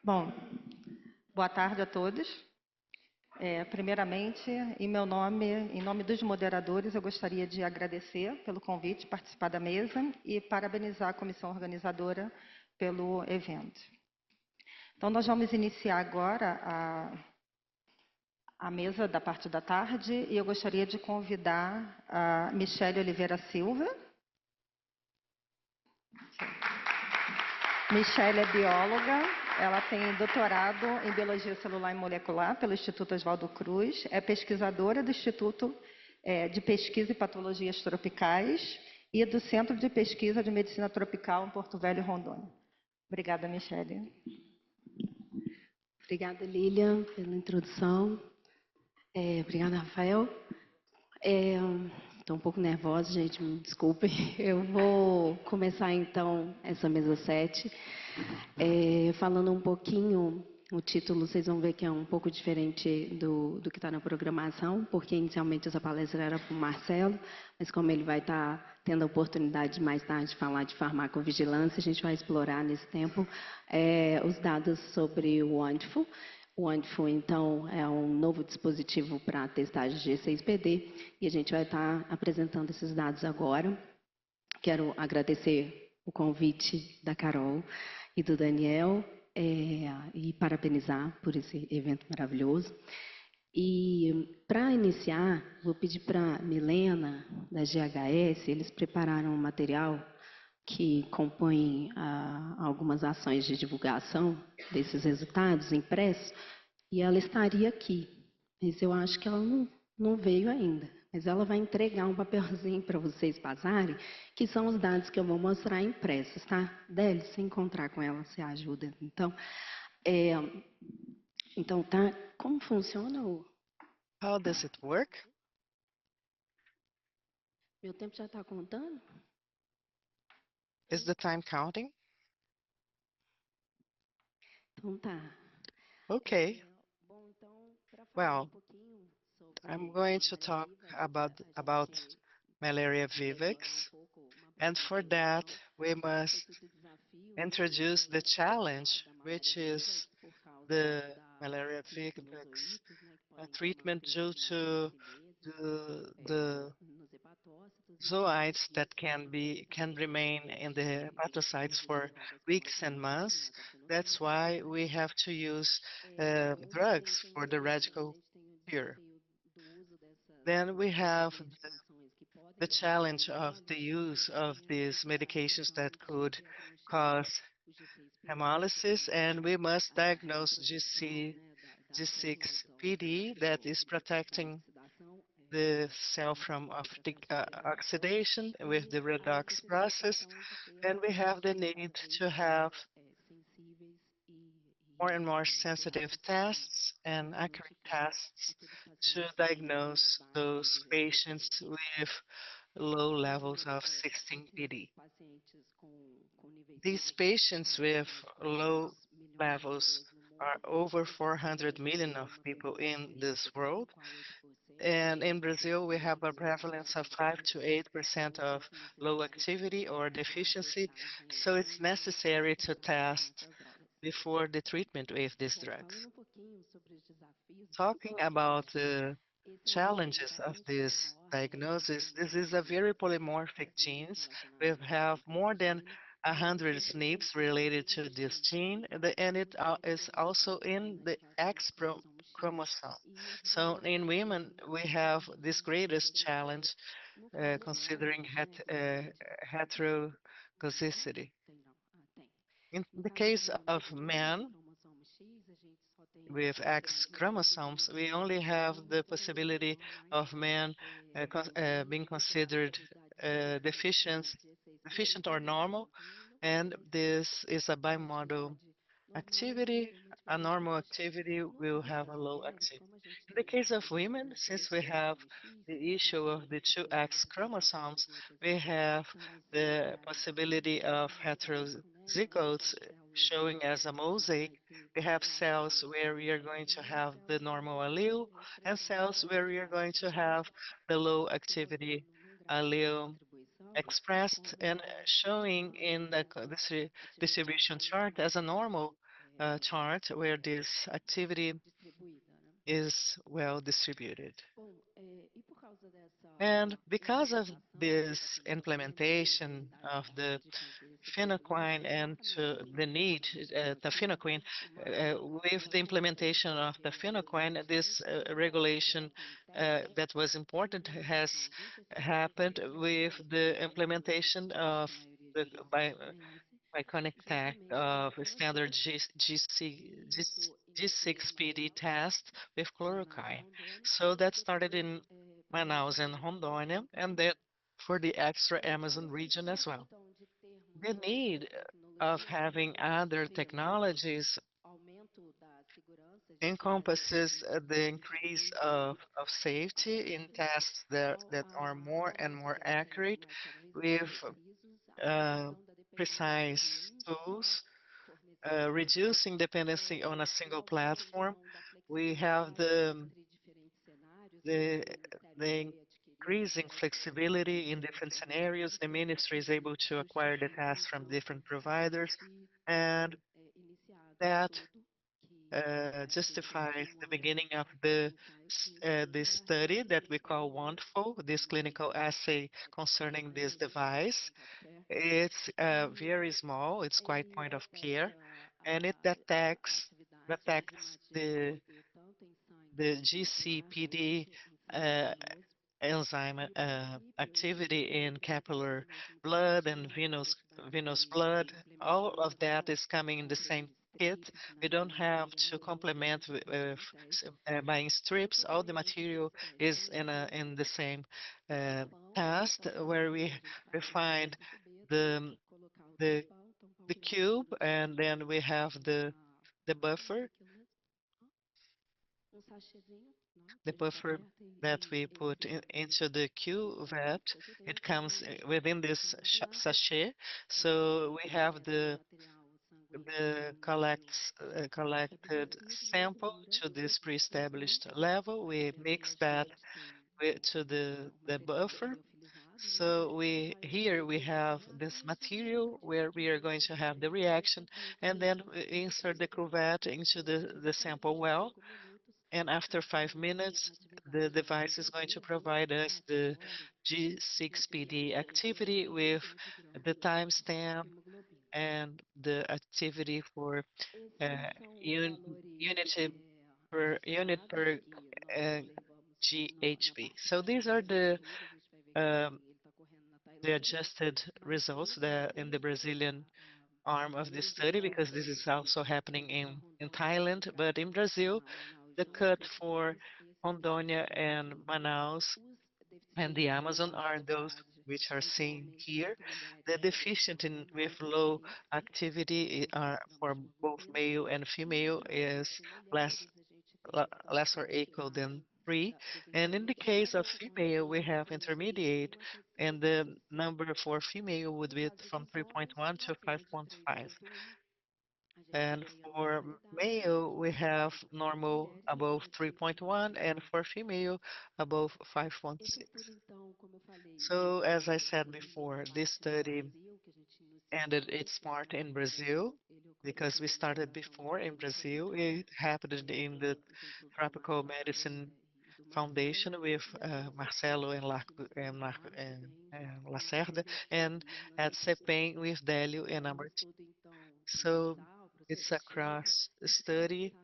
Bom, boa tarde a todos. Primeiramente, em nome dos moderadores, eu gostaria de agradecer pelo convite, participar da mesa e parabenizar a comissão organizadora pelo evento. Então, nós vamos iniciar agora a mesa da parte da tarde e eu gostaria de convidar a Michele Oliveira Silva. Michele é bióloga, ela tem doutorado em Biologia Celular e Molecular pelo Instituto Oswaldo Cruz, é pesquisadora do Instituto de Pesquisa e Patologias Tropicais e do Centro de Pesquisa de Medicina Tropical em Porto Velho, Rondônia. Obrigada, Michele. Obrigada, Lilian, pela introdução. Obrigada, Rafael. Estou um pouco nervosa, gente, me desculpem. Eu vou começar, então, essa mesa 7, falando um pouquinho. O título, vocês vão ver que é um pouco diferente do que está na programação, porque inicialmente essa palestra era para o Marcelo, mas como ele vai estar tendo a oportunidade de mais tarde falar de farmacovigilância, a gente vai explorar nesse tempo os dados sobre o Wonderful. O Wonderful, então, é um novo dispositivo para testagem de G6PD e a gente vai estar apresentando esses dados agora. Quero agradecer o convite da Carol e do Daniel e parabenizar por esse evento maravilhoso. E, para iniciar, vou pedir para a Milena, da GHS, eles prepararam um material que compõe algumas ações de divulgação desses resultados impressos, e ela estaria aqui, mas eu acho que ela não veio ainda. Mas ela vai entregar um papelzinho para vocês passarem, que são os dados que eu vou mostrar impressos, tá? Deli, se encontrar com ela, você ajuda. Então, tá? Como funciona o... How does it work? Meu tempo já está contando? Is the time counting? Então tá. Okay. Bom, então, para falar um Well, pouquinho sobre I'm going a to malaria talk viva, about malaria vivax, uma and breve for that introdução. we Foi must feito o desafio, né, introduce the challenge, da which malária is vivax por causa the malaria dos vivax espinozoítos, né, que podem estar treatment due nas to acidezes, the nos hepatócitos e também zooids that nesse can processo remain in the hepatocytes for intravenosas que weeks podem and levar, né, months. às That's acinosídeos. why we have to use Hoje a drugs gente tem for the radical o cure. desafio do uso Then we have dessas medicações que podem the levar ao challenge of trabalho, the e a use gente of tem a these medications diagnosticação that de could diagnosticar cause o G6PD, que hemolysis, seria and we must a diagnose proteção, né, da célula G6PD that is da protecting oxidação the cell com from o processo de redox. oxidation with E the a redox necessidade, process, então, de ter and we have the need to agentes have sensíveis more and more e sensitive acuráveis para tests and accurate diagnosticar tests aqueles to pacientes que têm diagnose baixas those patients G6PD. with low levels E of esses 16PD. pacientes com níveis These elevados, patients nós with temos low 400 milhões de levels pessoas no are mundo. over No 400 Brasil, million tem of uma people prevalência in aí this de world. 5 a 8%, And in Brazil, we have a de prevalence of levels 5 to baixos. 8% Então, of existe low necessidade activity or da deficiency. testagem So it's necessary to com test essas drogas. before the treatment with these Bom, falando drugs. um pouquinho sobre os desafios desse Talking about diagnóstico, the esse é um gene challenges of bastante this polimorfo, né? Nós diagnosis, temos this is a very polymorphic SNPs genes. We relacionados ao have more than intestino, e ele 100 sempre SNPs presente related nos to this intestinos. gene, and it Em mulheres, is nós also encontramos in the o X cromossomo X, chromosome. e esse So in desenvolvimento women, dele we é have muito this greatest challenge no caso do considering homem, né, heterozygosity. tem não, tem. In No the caso do case of homem, o men, cromossomo X, a gente só tem a with X possibilidade de chromosomes, desenvolver we ele only have em the mulheres possibility normais, of men being considered possibilidade de desenvolver deficient, o deficient G6PD or nesse normal, contínuo, and e this is a uma bimodal atividade normal e activity. uma A atividade normal baixa. activity No will caso have a das low mulheres, activity. como a gente In the tem case of women, os since dois we have cromossomos X, a the gente issue of consegue the two desenvolver X essas atividades chromosomes, we positivas. have Então, the além possibility of do mosaico, né, que são heterozygotes aquelas células showing as a que a gente vai mosaic. ter We have cells quadrados where we are going to e have the células que normal vão ter allele a and expressão dos cells where genes we are going to baixos. have the low Aqui activity mostrando num gráfico de allele distribuição expressed como and showing in the essa distribution atividade chart as a normal chart where this activity is well distributed. And because of this implementation of the phenaquine and the need, the phenaquine, with the implementation of the phenaquine, this regulation that was important has happened with the implementation of the by Connectech of standard G6PD test with chloroquine. So that started in Manaus and Rondônia, and then for the extra Amazon region as well. The need of having other technologies encompasses the increase of safety in tests that are more and more accurate with uh, precise tools, reducing dependency on a single platform. We have the the increasing flexibility in different scenarios. The ministry is able to acquire the tasks from different providers, and that justifies the beginning of this study that we call Wonderful, this clinical assay concerning this device. It's very small, it's quite point of care, and it detects the GCPD uh, enzyme activity in capillary blood and venous blood. All of that is coming in the same kit. We don't have to complement buying strips. All the material is in the same uh, test where we refined the the the cube, and then we have the buffer, the buffer that we put into the cuvette. It comes within this sachet. So we have the collected sample to this pre-established level. We mix that to the buffer. So here we have this material where we are going to have the reaction, and then we insert the cuvette into the sample well, and after 5 minutes, the device is going to provide us the G6PD activity with the timestamp and the activity for uh, un unit per uh, GHB. So these are um, the adjusted results in the Brazilian arm of this study, because this is also happening in Thailand. But in Brazil, the cut for Rondônia and Manaus and the Amazon are those which are seen here. The deficient in with low activity are for both male and female is less less or equal than 3. And in the case of female, we have intermediate, and the number for female would be from 3.1 to 5.5. And for male, we have normal above 3.1, and for female, above 5.6. So, as I said before, this study ended its part in Brazil because we started before in Brazil. It happened in the Tropical Medicine Foundation with Marcelo and Lacerda, and at CEPEM with Délio and Amorti. So it's a cross study,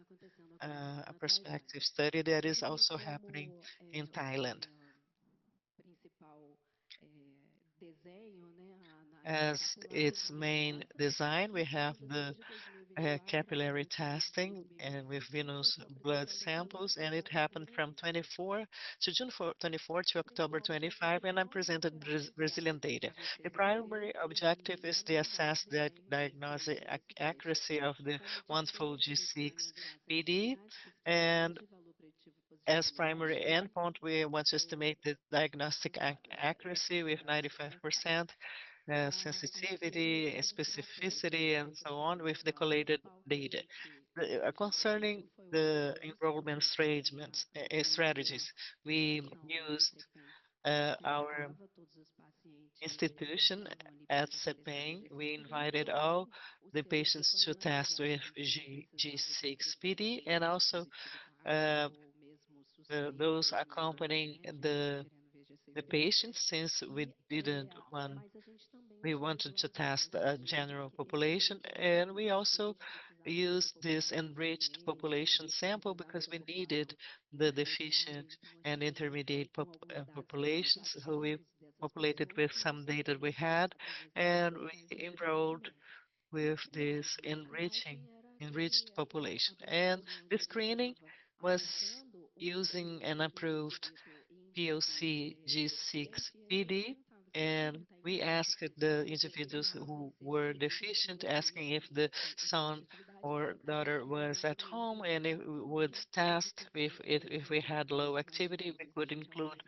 a perspective study that is also happening in Thailand. As its main design, we have the capillary testing and with venous blood samples, and it happened from 24 to June 24 to October 25, and I presented Brazilian data. The primary objective is to assess the diagnostic accuracy of the one-fold G6 PD, and as primary endpoint, we want to estimate the diagnostic accuracy with 95%, sensitivity, specificity, and so on with the collated data. Concerning the enrollment strategies, we used our institution at CEPEM, we invited all the patients to test with G6PD and also uh, those accompanying the patients, since we wanted to test a general population, and we also used this enriched population sample because we needed the deficient and intermediate populations. So we populated with some data we had, and we enrolled with this enriched population. And the screening was using an approved POC G6PD, and we asked the individuals who were deficient, asking if the son or daughter was at home, and if we would test if we had low activity, we could include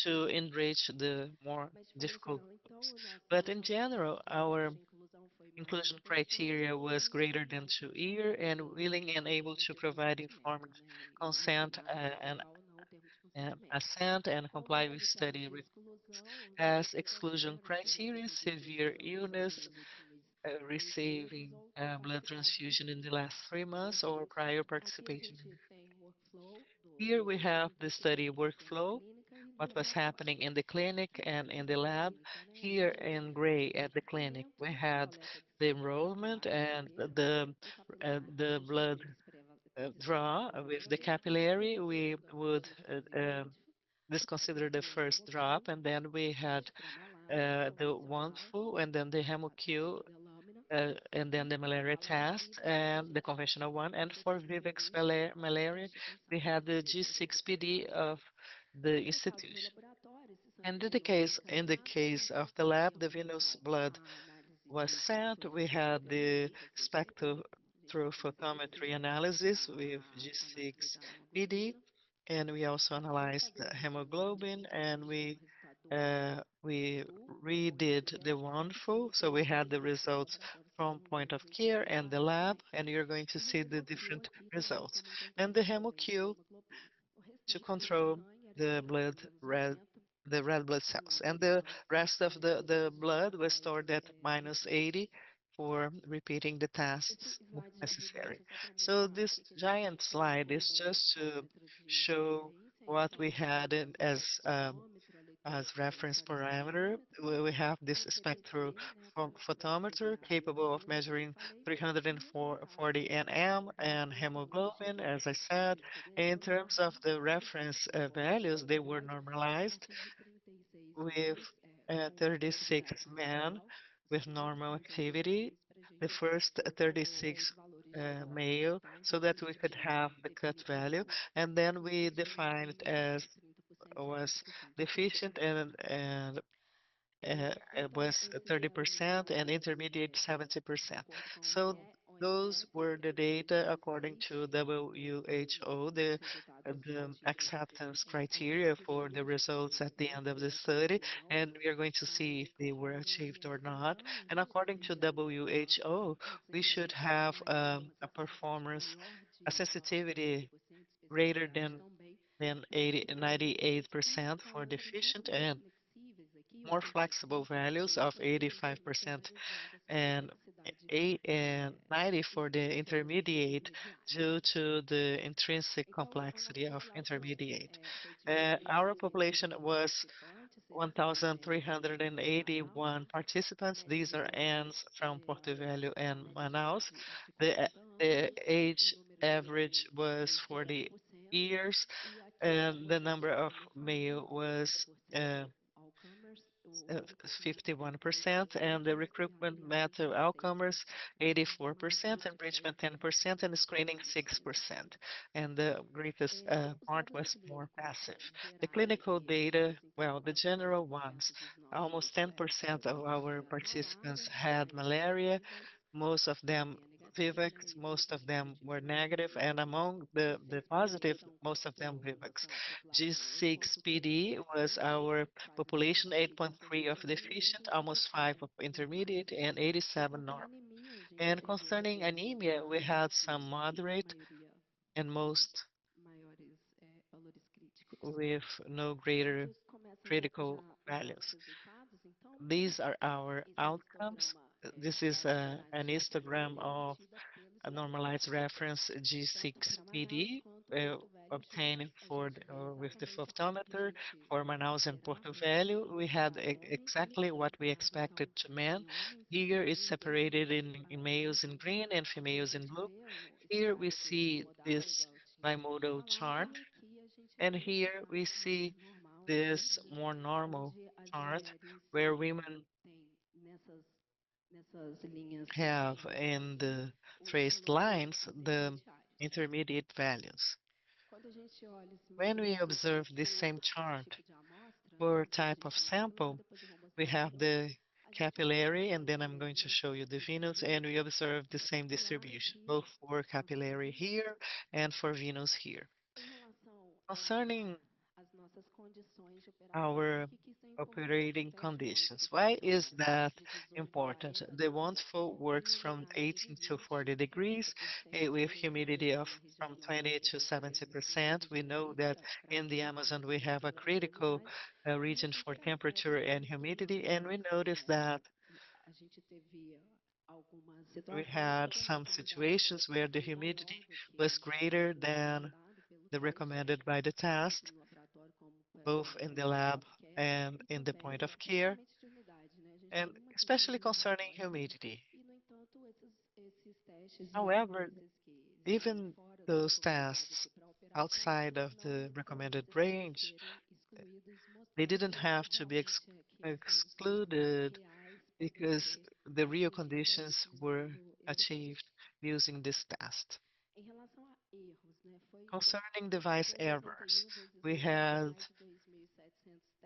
to enrich the more difficult groups. But in general, our inclusion criteria was greater than 2 years and willing and able to provide informed consent and assent and comply with study requirements. As exclusion criteria, severe illness, receiving blood transfusion in the last 3 months, or prior participation. Here we have the study workflow, what was happening in the clinic and in the lab. Here in gray at the clinic, we had the enrollment and the blood draw with the capillary. We would this considered the first drop, and then we had the one full, and then the HemoQ, and then the malaria test, and the conventional one. And for Vivex malaria, we had the G6PD of the institution. And in the case of the lab, the venous blood was sent. We had the spectrophotometry analysis with G6PD, and we also analyzed the hemoglobin, and we redid the one full, so we had the results from point of care and the lab, and you're going to see the different results. And the HemoQ to control the the red blood cells. And the rest of the blood was stored at -80 for repeating the tests if necessary. So this giant slide is just to show what we had as reference parameter. We have this spectrophotometer capable of measuring 340 nm and hemoglobin, as I said. In terms of the reference values, they were normalized with 36 men with normal activity, the first 36 male, so that we could have the cut value, and then we defined as was deficient and it was 30% and intermediate 70%. So those were the data according to WHO, the acceptance criteria for the results at the end of the study, and we are going to see if they were achieved or not. And according to WHO, we should have a performance, a sensitivity greater than 98% for deficient and more flexible values of 85% and 90 for the intermediate due to the intrinsic complexity of intermediate. Our population was 1,381 participants. These are N's from Porto Velho and Manaus. The age average was 40 years, and the number of male was uh, 51%, and the recruitment met the outcomers 84%, enrichment 10%, and screening 6%. And the greatest part was more passive. The clinical data, well, the general ones, almost 10% of our participants had malaria, most of them Vivex, most of them were negative, and among the positive, most of them Vivex. G6PD was our population, 8.3 of deficient, almost 5 of intermediate, and 87 normal. And concerning anemia, we had some moderate and most with no greater critical values. These are our outcomes. This is an histogram of a normalized reference G6PD obtained with the photometer for Manaus and Porto Velho. We had exactly what we expected to men. Here it's separated in males in green and females in blue. Here we see this bimodal chart, and here we see this more normal chart where women have in the traced lines the intermediate values. When we observe this same chart for type of sample, we have the capillary, and then I'm going to show you the venous, and we observe the same distribution, both for capillary here and for venous here. Concerning our operating conditions. Why is that important? The wonderful works from 18 to 40 degrees with humidity of from 20 to 70%. We know that in the Amazon we have a critical region for temperature and humidity, and we noticed that we had some situations where the humidity was greater than the recommended by the test, both in the lab and in the point of care, and especially concerning humidity. However, even those tests outside of the recommended range, they didn't have to be excluded because the real conditions were achieved using this test. Concerning device errors, we had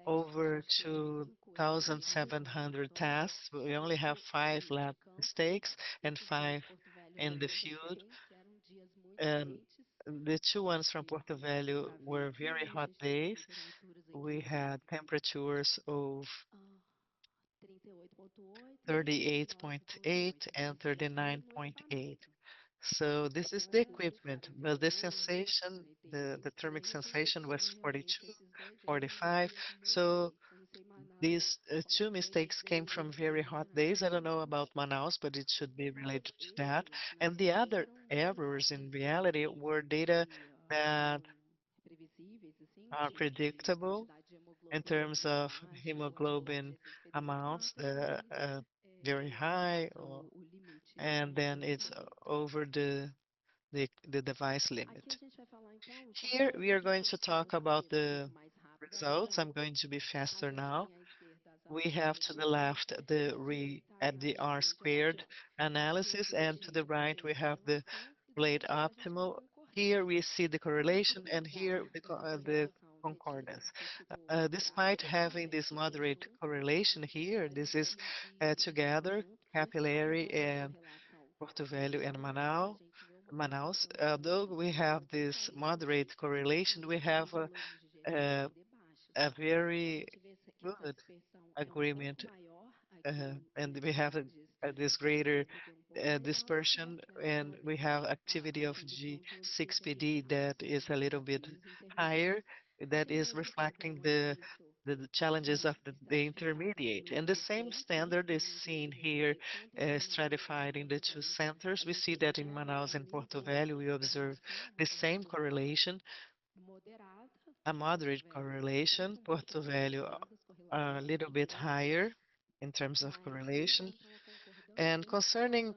over 2,700 tests. We only have 5 lab mistakes and 5 in the field. And the 2 ones from Porto Velho were very hot days. We had temperatures of 38.8 and 39.8. So this is the equipment, but the sensation, the thermic sensation was 42, 45. So these 2 mistakes came from very hot days. I don't know about Manaus, but it should be related to that. And the other errors in reality were data that are predictable in terms of hemoglobin amounts, very high, and then it's over the device limit. Here we are going to talk about the results. I'm going to be faster now. We have to the left the at the R squared analysis, and to the right we have the blade optimal. Here we see the correlation, and here the concordance. Despite having this moderate correlation here, this is together capillary and Porto Velho and Manaus. Although we have this moderate correlation, we have a, a very good agreement, and we have this greater dispersion, and we have activity of G6PD that is a little bit higher, that is reflecting the challenges of the intermediate. And the same standard is seen here, stratified in the 2 centers. We see that in Manaus and Porto Velho, we observe the same correlation, a moderate correlation. Porto Velho a little bit higher in terms of correlation. And concerning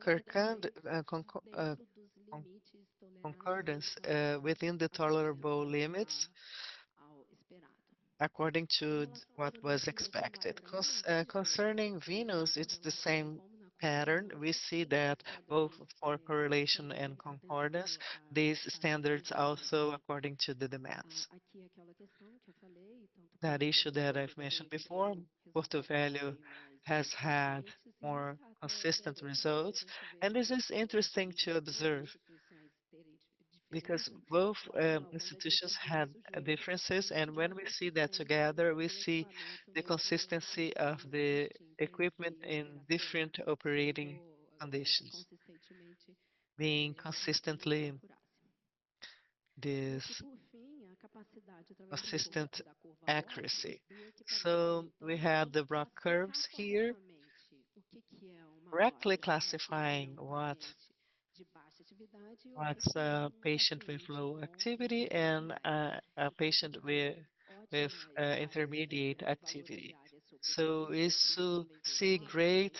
concordance within the tolerable limits, according to what was expected. Concerning Venus, it's the same pattern. We see that both for correlation and concordance, these standards also according to the demands. That issue that I've mentioned before, Porto Velho has had more consistent results, and this is interesting to observe because both institutions had differences, and when we see that together, we see the consistency of the equipment in different operating conditions being consistently this consistent accuracy. So we have the rock curves here, correctly classifying what's a patient with low activity and a patient with intermediate activity. So is to see great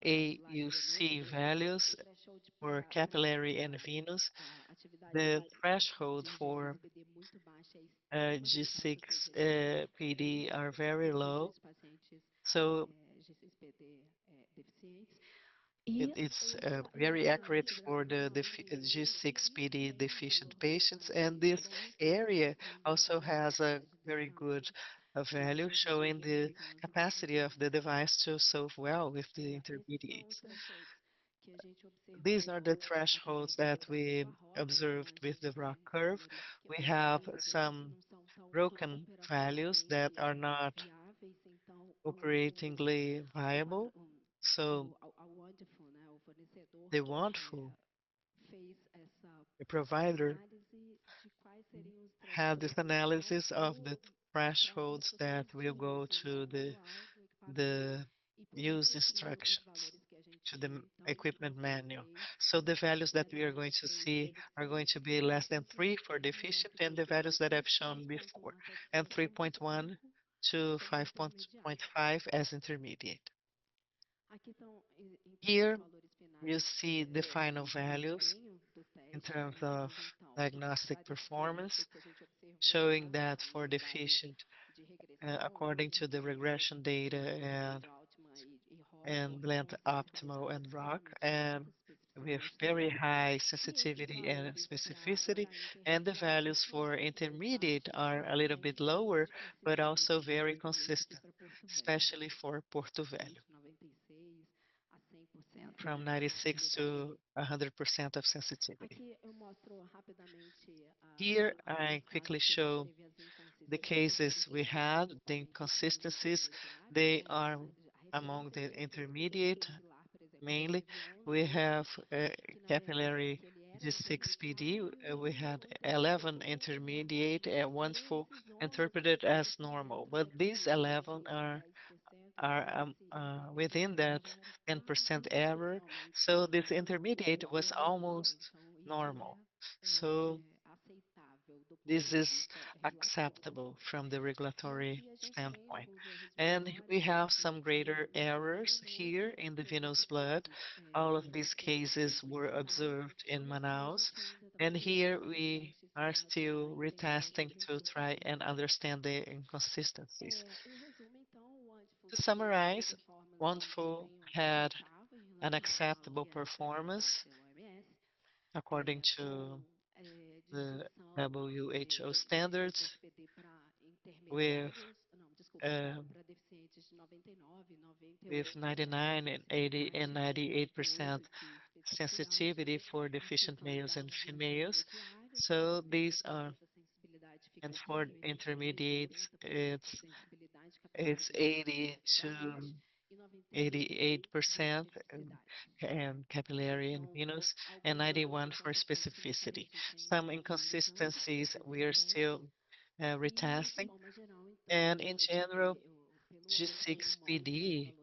AUC values for capillary and venous. The threshold for G6 PD are very low, so it's very accurate for the G6 PD deficient patients. And this area also has a very good value showing the capacity of the device to solve well with the intermediates. These are the thresholds that we observed with the rock curve. We have some broken values that are not operatingly viable. So the wonderful the provider had this analysis of the thresholds that will go to the use instructions to the equipment manual. So the values that we are going to see are going to be less than 3 for deficient and the values that I've shown before, and 3.1 to 5.5 as intermediate. Here you see the final values in terms of diagnostic performance, showing that for deficient, according to the regression data and blend optimal and rock, and with very high sensitivity and specificity, and the values for intermediate are a little bit lower, but also very consistent, especially for Porto Velho, from 96 to 100% of sensitivity. Here I quickly show the cases we had, the inconsistencies. They are among the intermediate mainly. We have capillary G6PD. We had 11 intermediate and one full interpreted as normal. But these 11 are within that 10% error. So this intermediate was almost normal. So this is acceptable from the regulatory standpoint. And we have some greater errors here in the venous blood. All of these cases were observed in Manaus. And here we are still retesting to try and understand the inconsistencies. To summarize, Wonderful had an acceptable performance according to the WHO standards with um, with 99 and 80 and 98% sensitivity for deficient males and females. So these are, and for intermediates, it's 80 to 88% and capillary and venous, and 91 for specificity. Some inconsistencies we are still retesting, and in general, G6PD,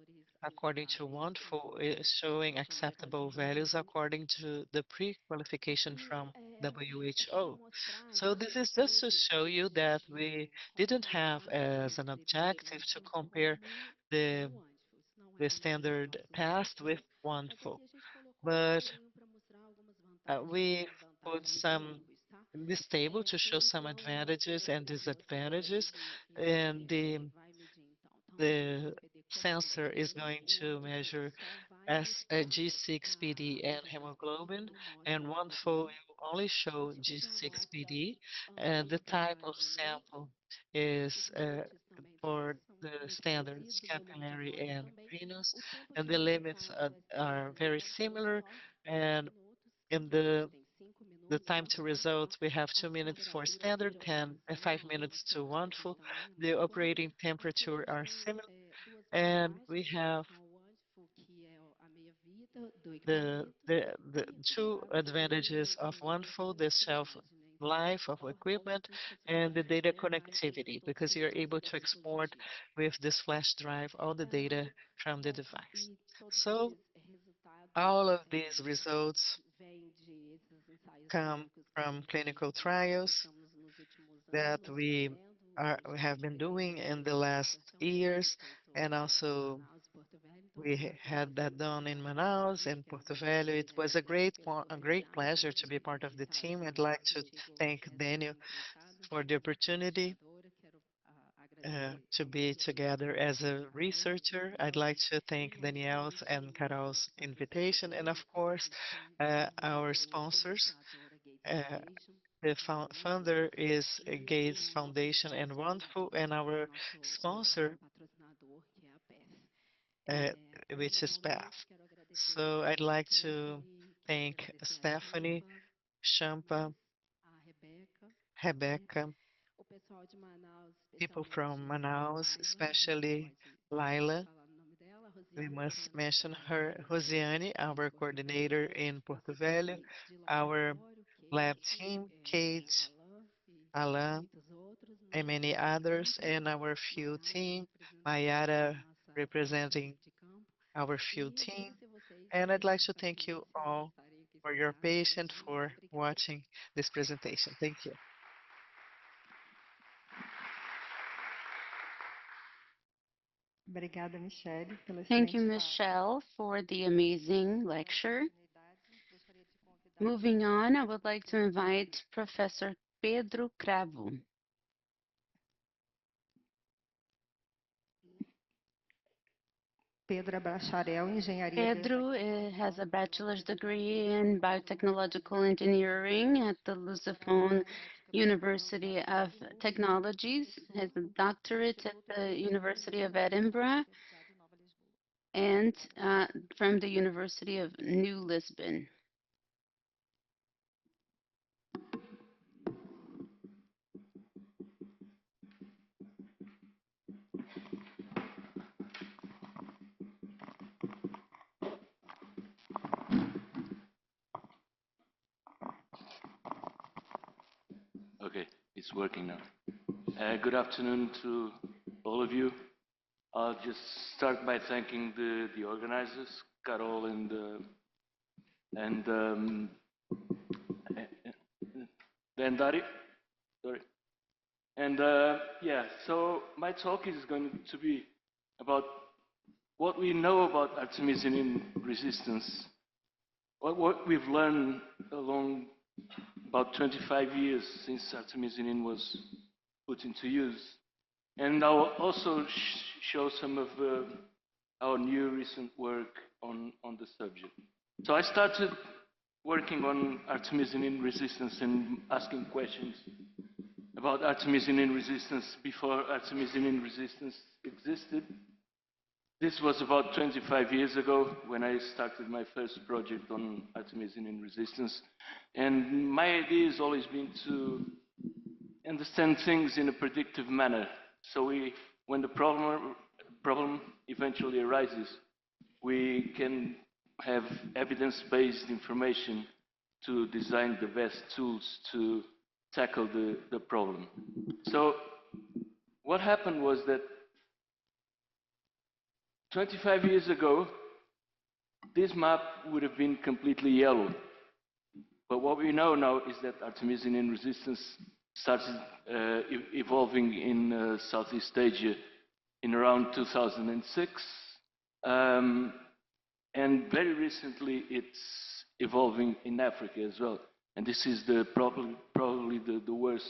according to Wonderful, is showing acceptable values according to the pre-qualification from WHO. So this is just to show you that we didn't have as an objective to compare the the standard past with Wonderful, but we put some in this table to show some advantages and disadvantages, and the sensor is going to measure as a G6PD and hemoglobin, and Wonderful will only show G6PD, and the type of sample is for the standards capillary and venous, and the limits are very similar, and in the time to results, we have 2 minutes for standard, 10 and 5 minutes to Wonderful. The operating temperature are similar, and we have the two advantages of Wonderful, the shelf life of equipment, and the data connectivity, because you're able to export with this flash drive all the data from the device. So all of these results come from clinical trials that we have been doing in the last years, and also had that done in Manaus and Porto Velho. It was a great pleasure to be part of the team. I'd like to thank Daniel for the opportunity to be together as a researcher. I'd like to thank Danielle's and Carol's invitation, and of course, our sponsors. Uh, the founder is Gates Foundation and Wonderful, and our sponsor, uh, which is PATH. So I'd like to thank Stephanie, Champa, Rebecca, people from Manaus, especially Laila. We must mention her, Rosiane, our coordinator in Porto Velho, our lab team, Kate, Alain, and many others, and our field team, Mayara representing our field team. And I'd like to thank you all for your patience for watching this presentation. Thank you. Obrigada, Michele, pelo Thank you, excelente fala. Michelle, for the amazing lecture. Moving on, I would like to invite Professor Pedro Cravo. Pedro é bacharel em engenharia Pedro has a bachelor's degree in biotechnological engineering at the Lusophone University of Technologies, has a doctorate at the University of Edinburgh, and from the University of New Lisbon. Okay, it's working now. Good afternoon to all of you. I'll just start by thanking the organizers, Carol and Dari. Sorry. And yeah, so my talk is going to be about what we know about artemisinin resistance, what we've learned along about 25 years since artemisinin was put into use. And I'll also show some of our new recent work on the subject. So I started working on artemisinin resistance and asking questions about artemisinin resistance before artemisinin resistance existed. This was about 25 years ago when I started my first project on artemisinin resistance. And my idea has always been to understand things in a predictive manner. So when the problem eventually arises, we can have evidence-based information to design the best tools to tackle the problem. So what happened was that 25 years ago, this map would have been completely yellow. But what we know now is that artemisinin resistance started evolving in Southeast Asia in around 2006. And very recently, it's evolving in Africa as well. And this is probably the worst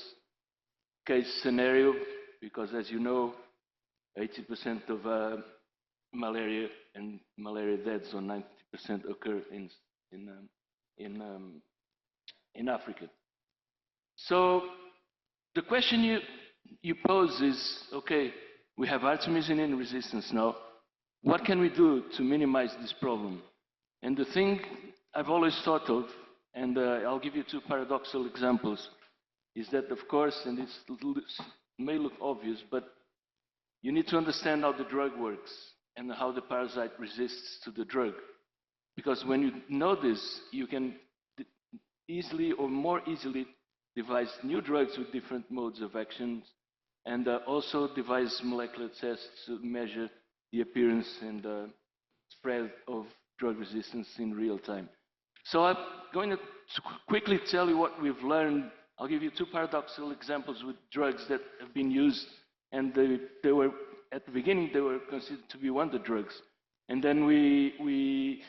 case scenario, because as you know, 80% of malaria and malaria deaths, or 90% occur in Africa. So the question you pose is, okay, we have artemisinin resistance now. What can we do to minimize this problem? And the thing I've always thought of, and I'll give you two paradoxical examples, is that, of course, and this may look obvious, but you need to understand how the drug works and how the parasite resists to the drug. Because when you know this, you can easily or more easily devised new drugs with different modes of action, and also devised molecular tests to measure the appearance and spread of drug resistance in real time. So I'm going to quickly tell you what we've learned. I'll give you two paradoxical examples with drugs that have been used, and they were, at the beginning, they were considered to be wonder drugs. And then we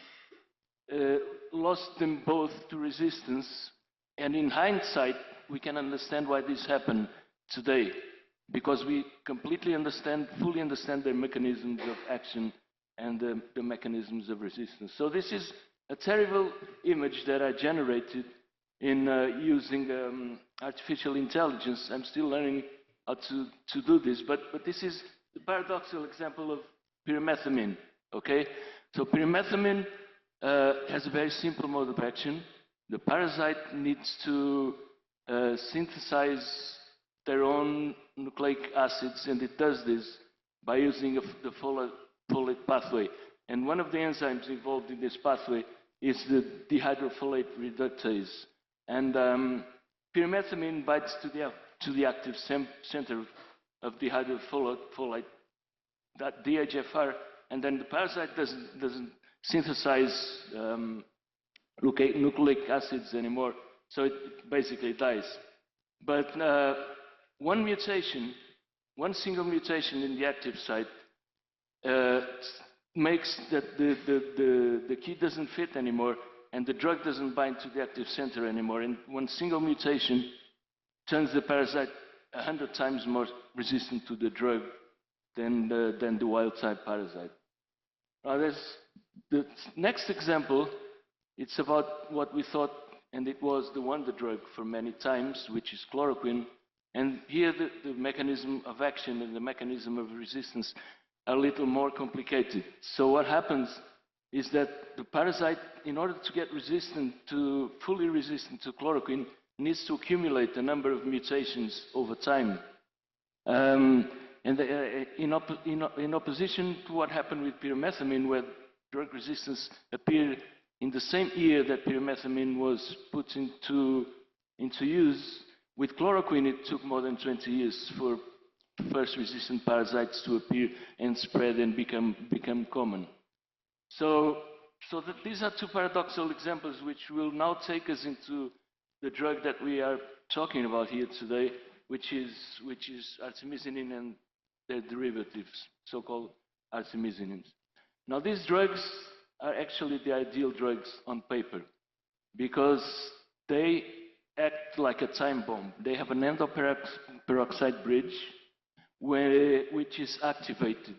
lost them both to resistance, and in hindsight, we can understand why this happened today, because we completely understand, fully understand their mechanisms of action and the mechanisms of resistance. So this is a terrible image that I generated in using artificial intelligence. I'm still learning how to do this, but this is the paradoxical example of pyrimethamine, okay? So pyrimethamine has a very simple mode of action. The parasite needs to synthesize their own nucleic acids, and it does this by using the folate pathway. And one of the enzymes involved in this pathway is the dihydrofolate reductase. And pyrimethamine binds to the active center of dihydrofolate, that DHFR, and then the parasite doesn't synthesize nucleic acids anymore, so it basically dies. But one single mutation in the active site makes that the key doesn't fit anymore, and the drug doesn't bind to the active center anymore. And one single mutation turns the parasite 100 times more resistant to the drug than the wild-type parasite. Now, there's the next example. It's about what we thought, and it was the wonder drug for many times, which is chloroquine. And here the mechanism of action and the mechanism of resistance are a little more complicated. So what happens is that the parasite, in order to get fully resistant to chloroquine, needs to accumulate a number of mutations over time. In opposition to what happened with pyrimethamine, where drug resistance appeared in the same year that pyrimethamine was put into use, with chloroquine it took more than 20 years for first resistant parasites to appear and spread and become common. So these are two paradoxical examples which will now take us into the drug that we are talking about here today, which is artemisinin and their derivatives, so-called artemisinins. Now, these drugs are actually the ideal drugs on paper because they act like a time bomb. They have an endoperoxide bridge which is activated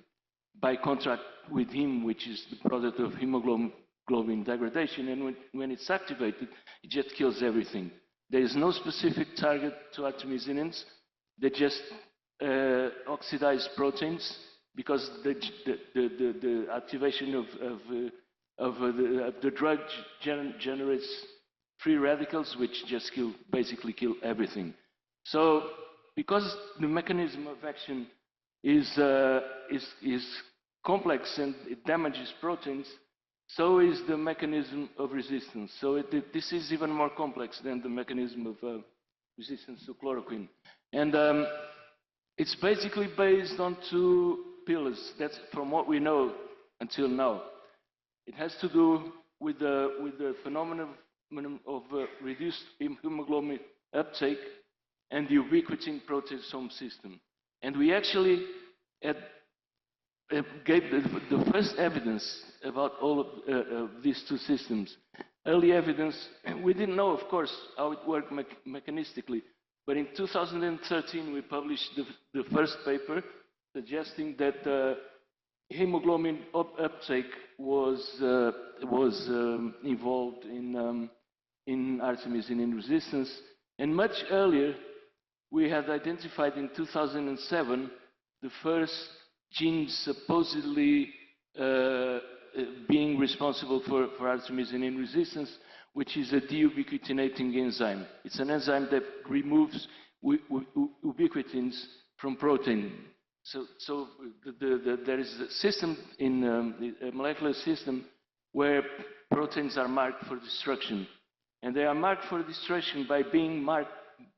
by contact with heme, which is the product of hemoglobin degradation. And when it's activated, it just kills everything. There is no specific target to artemisinins. They just oxidize proteins because the activation of the drug generates free radicals, which just basically kill everything. So, because the mechanism of action is complex and it damages proteins, so is the mechanism of resistance. So this is even more complex than the mechanism of resistance to chloroquine. And it's basically based on two pillars. That's from what we know until now. It has to do with the phenomenon of reduced hemoglobin uptake and the ubiquitin proteasome system. And we actually gave the first evidence about all of these two systems. Early evidence, we didn't know, of course, how it worked mechanistically, but in 2013 we published the first paper suggesting that hemoglobin uptake was involved in artemisinin resistance. And much earlier, we had identified in 2007 the first gene supposedly being responsible for artemisinin resistance, which is a deubiquitinating enzyme. It's an enzyme that removes ubiquitins from protein. So there is a system a molecular system where proteins are marked for destruction. And they are marked for destruction by being marked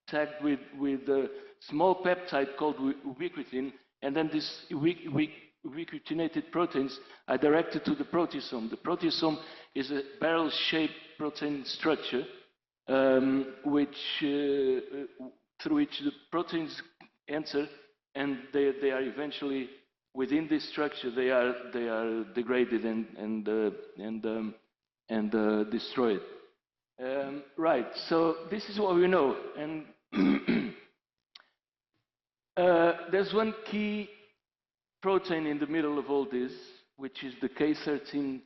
tagged with a small peptide called ubiquitin, and then these ubiquitinated proteins are directed to the proteasome. The proteasome is a barrel-shaped protein structure through which the proteins enter, and they are eventually within this structure. They are degraded and destroyed. Right. So this is what we know, and there's one key protein in the middle of all this, which is the K13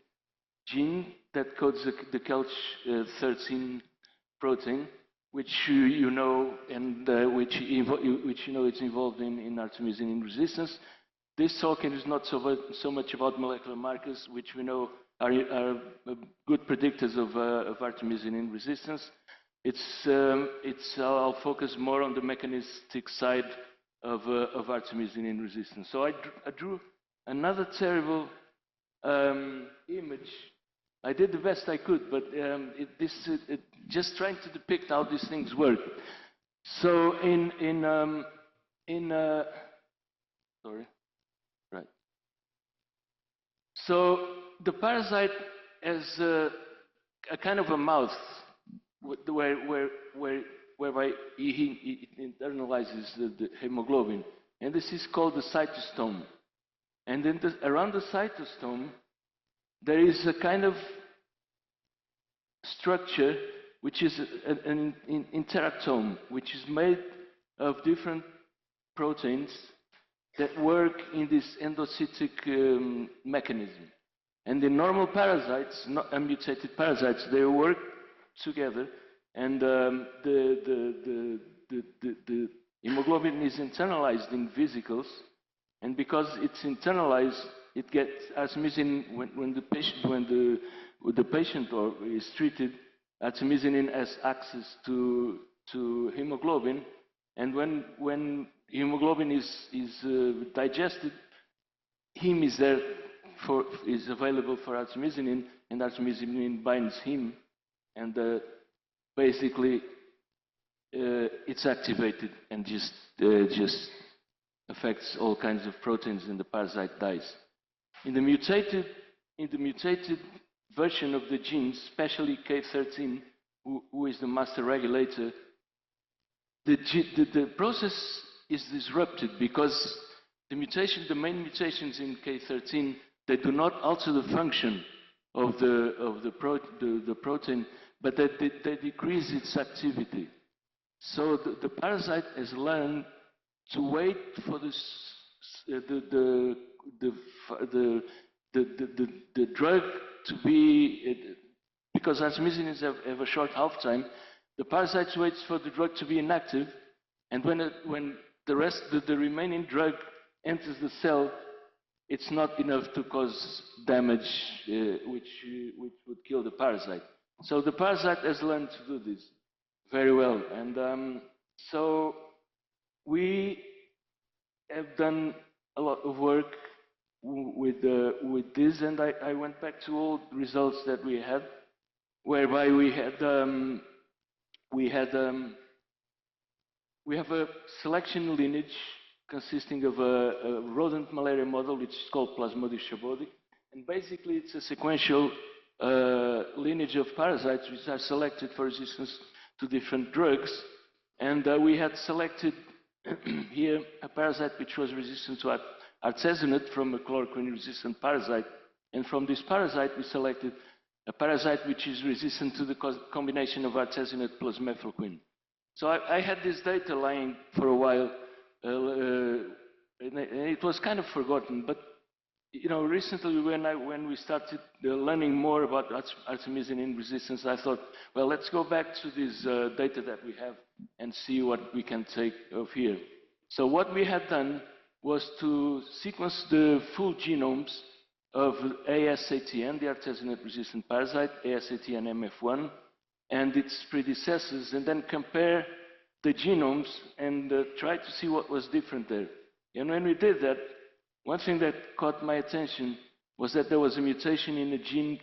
gene that codes the Calch13 protein, which you know, and which you know it's involved in artemisinin resistance. This talk is not so much about molecular markers, which we know are good predictors of artemisinin resistance. I'll focus more on the mechanistic side of artemisinin resistance. So I drew another terrible image. I did the best I could, but just trying to depict how these things work. So sorry, right. So the parasite has a kind of a mouth whereby he internalizes the hemoglobin, and this is called the cytostome. And then around the cytostome, there is a kind of structure which is an interactome, which is made of different proteins that work in this endocytic mechanism. And the normal parasites, not unmutated parasites, they work together, and the hemoglobin is internalized in vesicles, and because it's internalized, it gets artemisinin when the patient is treated. Artemisinin has access to hemoglobin, and when hemoglobin is digested, heme is there is available for artemisinin, and artemisinin binds heme, and basically it's activated and just affects all kinds of proteins, and the parasite dies. In the mutated version of the gene, especially K13, who is the master regulator, the process is disrupted because the main mutations in K13, they do not alter the function of the protein, but they decrease its activity. So the parasite has learned to wait for the drug to be, because artemisinins have a short half-time, the parasite waits for the drug to be inactive, and when the remaining drug enters the cell, it's not enough to cause damage, which would kill the parasite. So the parasite has learned to do this very well, and so we have done a lot of work with this, and I went back to all the results that we had, whereby we have a selection lineage consisting of a rodent malaria model, which is called Plasmodium shabodi, and basically it's a sequential lineage of parasites which are selected for resistance to different drugs, and we had selected here a parasite which was resistant to artesunate from a chloroquine-resistant parasite, and from this parasite we selected a parasite which is resistant to the combination of artesunate plus mefloquine. So I had this data lying for a while, and it was kind of forgotten, but you know, recently when we started learning more about artemisinin resistance, I thought, well, let's go back to this data that we have and see what we can take of here. So what we had done was to sequence the full genomes of ASATN, the artesunate-resistant parasite, ASATN MF1, and its predecessors, and then compare the genomes and try to see what was different there. And when we did that, one thing that caught my attention was that there was a mutation in a gene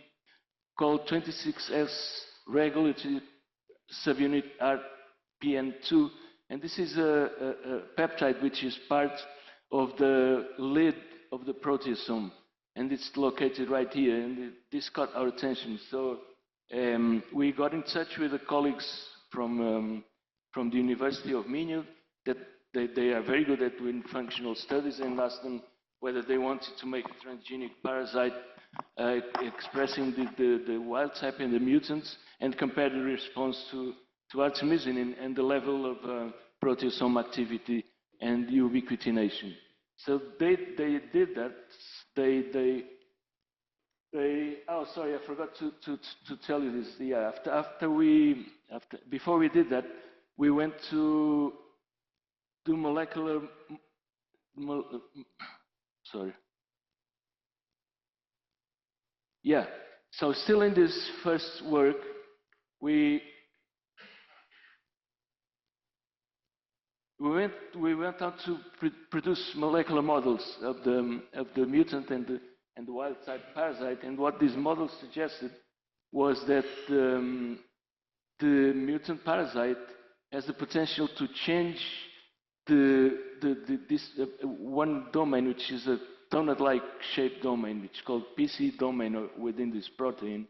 called 26S regulatory subunit PN2, and this is a peptide which is part of the lid of the proteasome, and it's located right here, and this caught our attention. So we got in touch with the colleagues from the University of Minho, that they are very good at doing functional studies, and asked them whether they wanted to make a transgenic parasite expressing the wild type and the mutants, and compare the response to artemisinin and the level of proteasome activity and ubiquitination. So they did that. Oh, sorry, I forgot to tell you this. Yeah, before we did that, we went to do molecular. Sorry. Yeah. So still in this first work, we went out to produce molecular models of the mutant and the wild type parasite, and what these models suggested was that the mutant parasite has the potential to change this one domain, which is a donut-like shaped domain, which is called PC domain within this protein,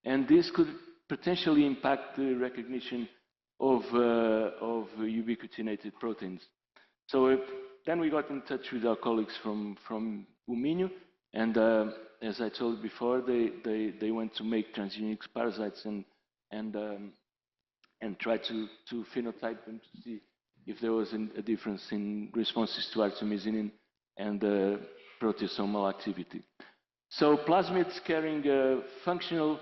and this could potentially impact the recognition of ubiquitinated proteins. So then we got in touch with our colleagues from Minho, and as I told before, they went to make transgenic parasites and try to phenotype them to see if there was a difference in responses to artemisinin and proteasomal activity. So plasmids carrying a functional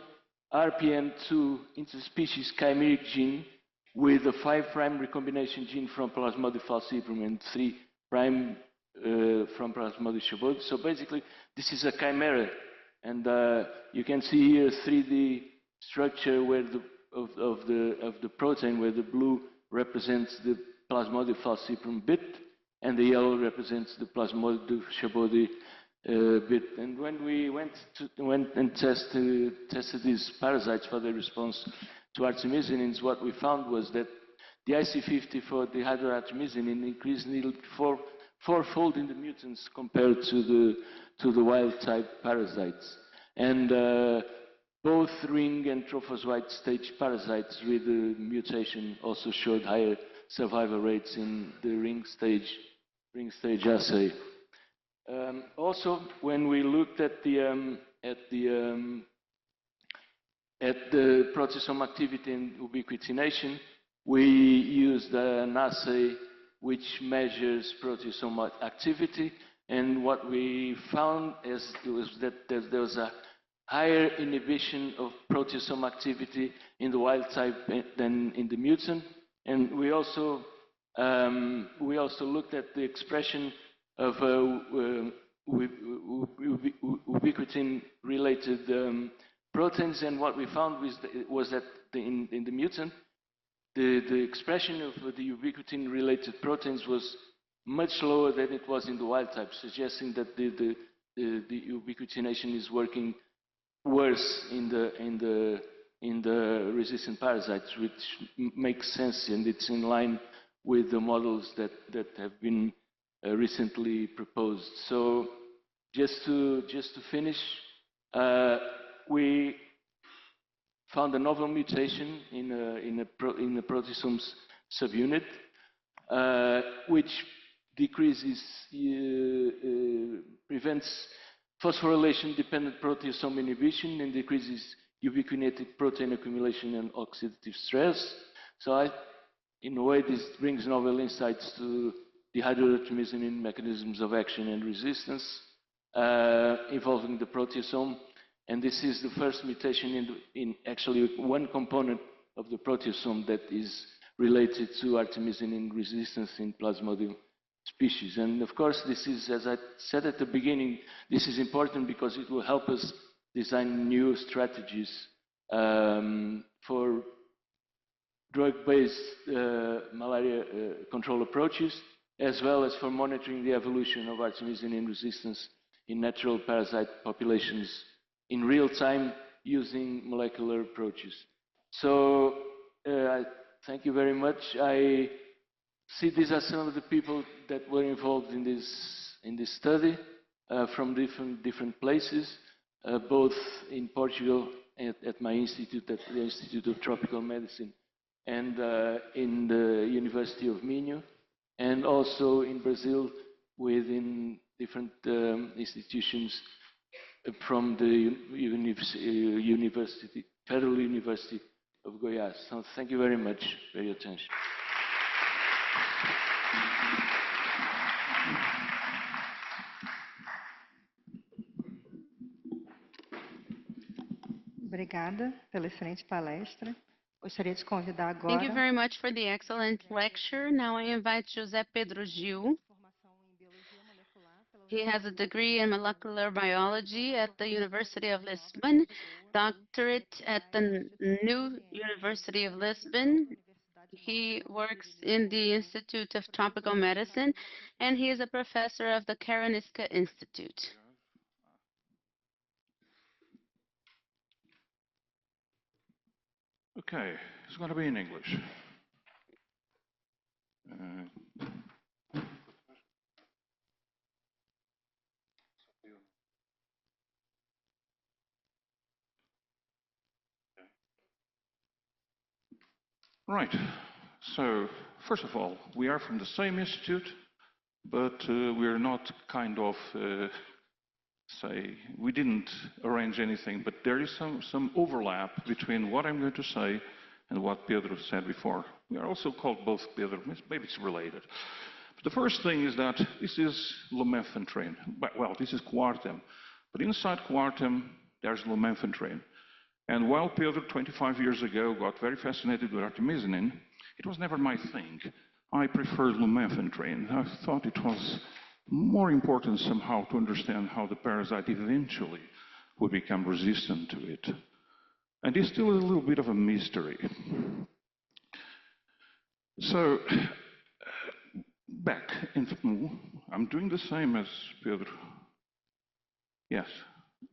RPN2 interspecies chimeric gene with a 5' recombination gene from Plasmodium falciparum and 3' from Plasmodium shabodi. So basically, this is a chimera, and you can see here a 3D structure where of the protein, where the blue represents the Plasmodium falciparum bit, and the yellow represents the Plasmodium shabodi bit. And when we went and tested these parasites for their response to artemisinins, what we found was that the IC50 for the hydroartemisinin increased nearly fourfold in the mutants compared to the wild type parasites. And both ring and trophozoite stage parasites with the mutation also showed higher survival rates in the ring stage assay. Also, when we looked at the proteasome activity and ubiquitination, we used an assay which measures proteasome activity, and what we found was that there was a higher inhibition of proteasome activity in the wild type than in the mutant, and we also looked at the expression of ubiquitin-related proteins, and what we found was that in the mutant, the expression of the ubiquitin-related proteins was much lower than it was in the wild type, suggesting that the ubiquitination is working worse in the resistant parasites, which makes sense, and it's in line with the models that have been recently proposed. So just to finish, we found a novel mutation in the proteasomes subunit, which decreases, prevents phosphorylation-dependent proteasome inhibition and decreases ubiquitinated protein accumulation and oxidative stress. So in a way, this brings novel insights to the hydroartemisinin mechanisms of action and resistance involving the proteasome. And this is the first mutation in actually one component of the proteasome that is related to artemisinin resistance in Plasmodium species. And of course, this is, as I said at the beginning, this is important because it will help us design new strategies for drug-based malaria control approaches, as well as for monitoring the evolution of artemisinin resistance in natural parasite populations in real time using molecular approaches. So I thank you very much. I see these are some of the people that were involved in this study from different places, both in Portugal at my institute, at the Institute of Tropical Medicine, and in the University of Minho, and also in Brazil within different institutions from the Federal University of Goiás. So thank you very much for your attention. Obrigada pela excelente palestra. Gostaria de convidar Thank you agora very much for the excellent lecture. Now I invite José Pedro Gil. He has a degree in molecular biology at the University of Lisbon, doctorate at the New University of Lisbon. He works in the Institute of Tropical Medicine, and he is a professor of the Karolinska Institute. Okay, it's going to be in English. Right, so first of all, we are from the same institute, but we're not kind of, we didn't arrange anything, but there is some overlap between what I'm going to say and what Pedro said before. We are also called both Pedro, maybe it's related. But the first thing is that this is lumefantrine. Well, this is quartem, but inside quartem, there's lumefantrine. And while Pedro, 25 years ago, got very fascinated with artemisinin, it was never my thing. I preferred lumefantrine. I thought it was more important somehow to understand how the parasite eventually would become resistant to it. And it's still a little bit of a mystery. So, back in, I'm doing the same as Pedro. Yes,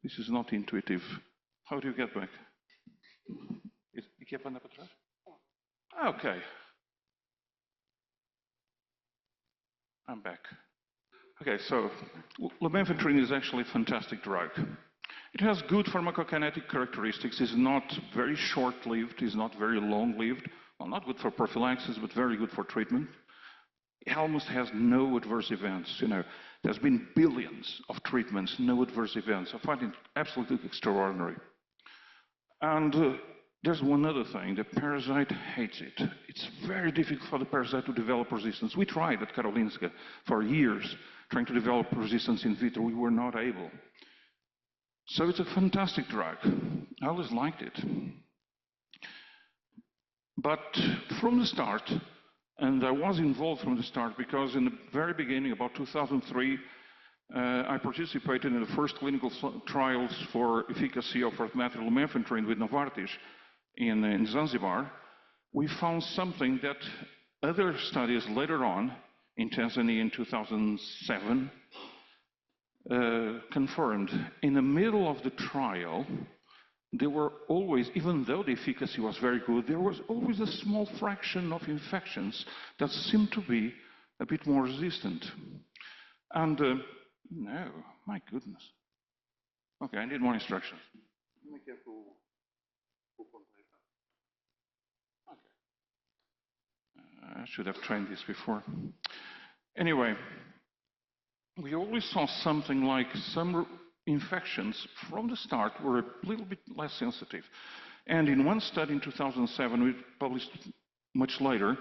this is not intuitive. How do you get back? Okay. I'm back. Okay, so lumefantrine is actually a fantastic drug. It has good pharmacokinetic characteristics. It's not very short-lived. It's not very long-lived. Well, not good for prophylaxis, but very good for treatment. It almost has no adverse events. You know, there's been billions of treatments, no adverse events. I find it absolutely extraordinary. And there's one other thing. The parasite hates it. It's very difficult for the parasite to develop resistance. We tried at Karolinska for years trying to develop resistance in vitro. We were not able. So it's a fantastic drug. I always liked it. But from the start, and I was involved from the start because in the very beginning, about 2003, I participated in the first clinical trials for efficacy of orthomethyl lumefantrine with Novartis in Zanzibar. We found something that other studies later on, in Tanzania in 2007, confirmed. In the middle of the trial, there were always, even though the efficacy was very good, there was always a small fraction of infections that seemed to be a bit more resistant. And no, my goodness. Okay, I need more instructions. I should have trained this before. Anyway, we always saw something like some infections from the start were a little bit less sensitive. And in one study in 2007, we published much later,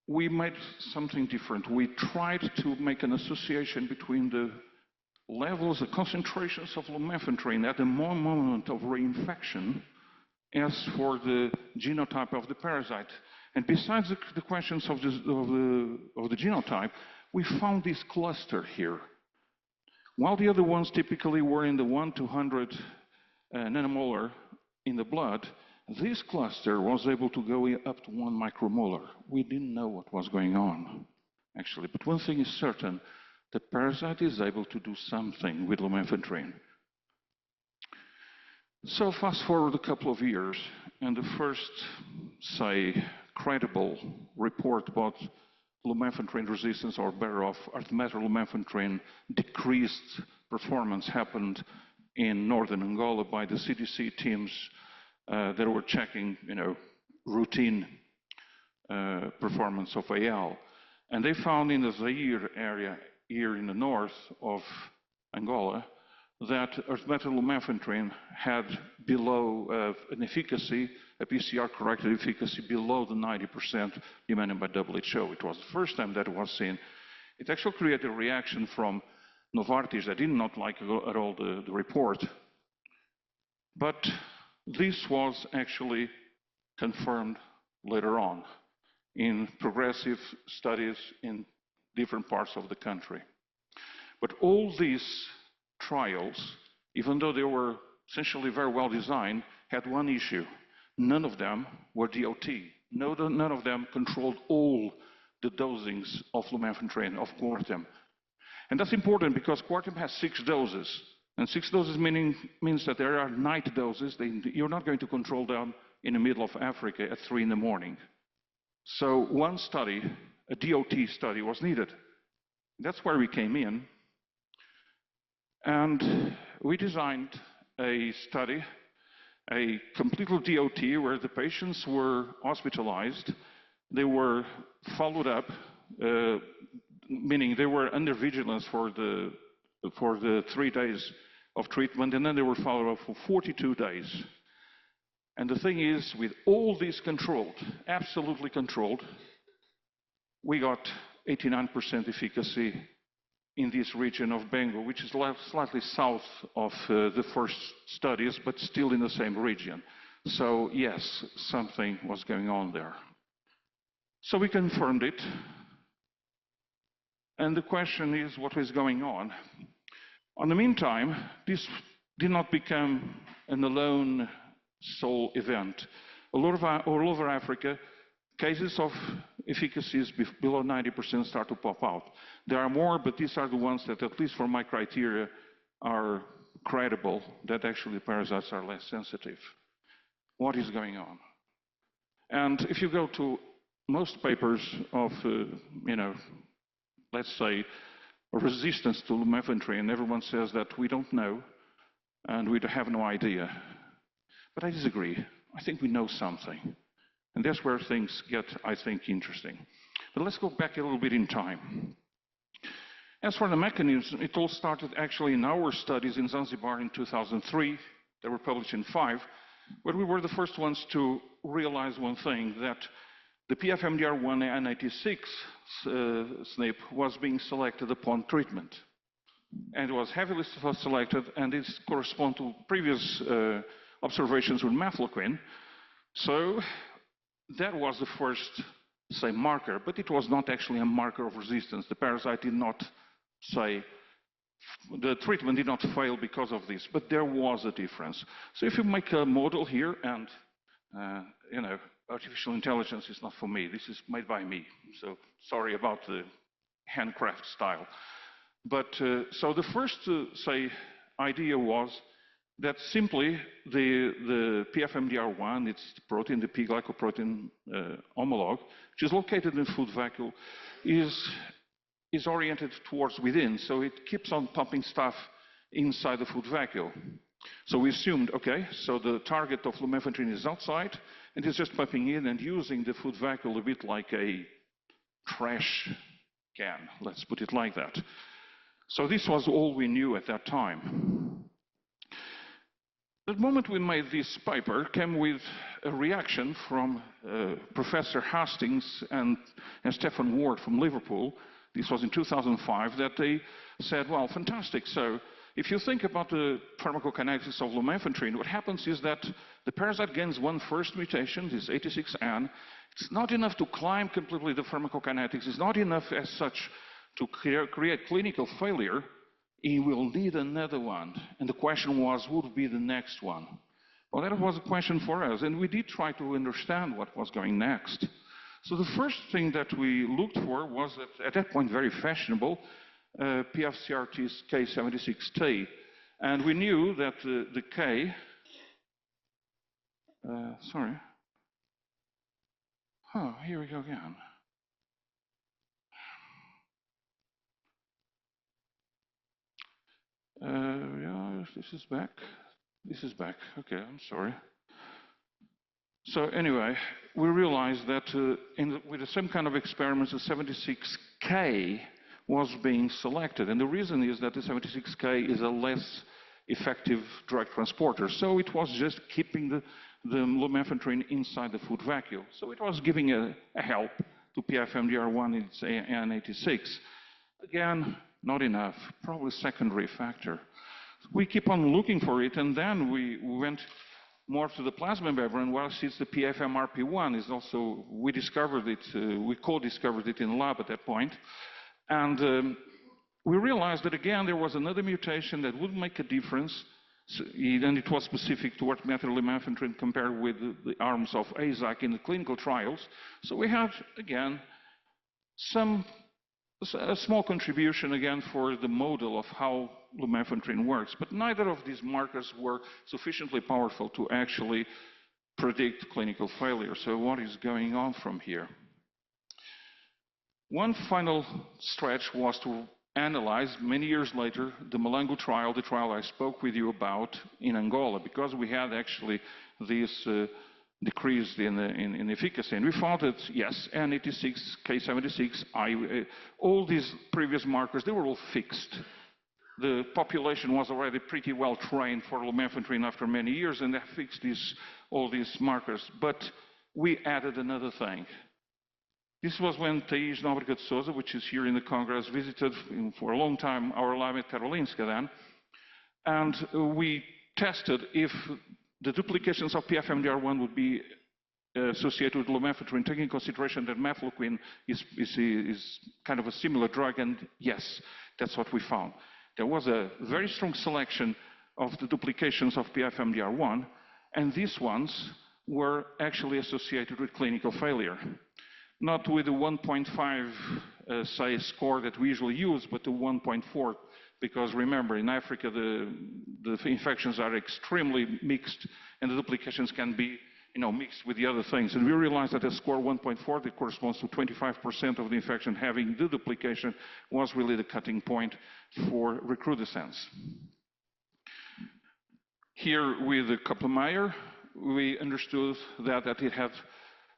we made something different. We tried to make an association between the levels, the concentrations of lumefantrine at the moment of reinfection as for the genotype of the parasite. And besides the questions of the genotype, we found this cluster here. While the other ones typically were in the 1 to 100 nanomolar in the blood, this cluster was able to go up to 1 micromolar. We didn't know what was going on, actually. But one thing is certain, the parasite is able to do something with lumefantrine. So fast forward a couple of years, and the first say, credible report about lumefantrine resistance, or better off, artemether lumefantrine decreased performance happened in northern Angola by the CDC teams that were checking, routine performance of AL. And they found in the Zaire area, here in the north of Angola, that artemether lumefantrine had below an efficacy, a PCR-corrected efficacy below the 90% demanded by WHO. It was the first time that it was seen. It actually created a reaction from Novartis that did not like at all the report. But this was actually confirmed later on in progressive studies in different parts of the country. But all these trials, even though they were essentially very well designed, had one issue. None of them were DOT. None of them controlled all the dosings of lumefantrine, of quartem. And that's important because quartem has 6 doses. And 6 doses means that there are night doses. You're not going to control them in the middle of Africa at 3 in the morning. So one study, a DOT study, was needed. That's where we came in. And we designed a study, a completely DOT, where the patients were hospitalized. They were followed up, meaning they were under vigilance for the 3 days of treatment, and then they were followed up for 42 days. And the thing is, with all these controlled, absolutely controlled, we got 89% efficacy in this region of Bengal, which is slightly south of the first studies, but still in the same region. So yes, something was going on there. So we confirmed it. And the question is, what is going on? In the meantime, this did not become an alone sole event. All over Africa, cases of efficacies below 90% start to pop out. There are more, but these are the ones that, at least for my criteria, are credible, that actually parasites are less sensitive. What is going on? And if you go to most papers of, let's say, resistance to lumefantrine, everyone says that we don't know and we have no idea. But I disagree. I think we know something. And that's where things get, I think, interesting. But let's go back a little bit in time. As for the mechanism, it all started actually in our studies in Zanzibar in 2003. They were published in 5, where we were the first ones to realize one thing, that the PFMDR1 N86 SNP was being selected upon treatment. And it was heavily selected, and it corresponds to previous observations with mefloquine. So that was the first, say, marker, but it was not actually a marker of resistance. The parasite did not, say, the treatment did not fail because of this, but there was a difference. So if you make a model here, and, artificial intelligence is not for me. This is made by me. So sorry about the handcraft style. But so the first, say, idea was that simply the PFMDR1, it's the protein, the P-glycoprotein homolog, which is located in the food vacuole, is oriented towards within. So it keeps on pumping stuff inside the food vacuole. So we assumed, okay, so the target of lumefantrine is outside, and it's just pumping in and using the food vacuole a bit like a trash can, let's put it like that. So this was all we knew at that time. The moment we made this paper came with a reaction from Professor Hastings and Stephen Ward from Liverpool. This was in 2005, that they said, well, fantastic. So if you think about the pharmacokinetics of lumefantrine, what happens is that the parasite gains one first mutation, this 86N. It's not enough to climb completely the pharmacokinetics. It's not enough as such to create clinical failure. He will need another one. And the question was, what would be the next one? Well, that was a question for us. And we did try to understand what was going next. So the first thing that we looked for was, at that point, very fashionable, PFCRT's K76T. And we knew that the K, Oh, here we go again. Yeah, this is back. This is back. Okay, I'm sorry. So anyway, we realized that with the same kind of experiments, the 76K was being selected. And the reason is that the 76K is a less effective drug transporter. So it was just keeping the lumefantrine inside the food vacuole. So it was giving a help to PFMDR1 in its N86. Again, not enough, probably secondary factor. We keep on looking for it, and then we went more to the plasma membrane. Well, since the PFMRP1 is also, we discovered it, we co-discovered it in the lab at that point. And we realized that again, there was another mutation that would make a difference, and it was specific to what methyllumefantrine compared with the arms of AZAC in the clinical trials. So we had, again, a small contribution again for the model of how lumefantrine works, but neither of these markers were sufficiently powerful to actually predict clinical failure. So what is going on from here? One final stretch was to analyze, many years later, the Malango trial, the trial I spoke with you about in Angola, because we had actually this decreased in efficacy. And we found that, yes, N86, K76, all these previous markers, they were all fixed. The population was already pretty well trained for lumefantrine after many years, and they fixed all these markers. But we added another thing. This was when Thais Nóbrega de Souza, which is here in the Congress, visited for a long time our lab at Karolinska then, and we tested if the duplications of PFMDR1 would be associated with lumefantrine, taking in consideration that mefloquine is kind of a similar drug, and yes, that's what we found. There was a very strong selection of the duplications of PFMDR1, and these ones were actually associated with clinical failure. Not with the 1.5 say score that we usually use, but the 1.4, because remember, in Africa the infections are extremely mixed, and the duplications can be mixed with the other things. And we realized that a score 1.4 that corresponds to 25% of the infection having the duplication was really the cutting point for recrudescence. Here with the Kaplan-Meier, we understood that it had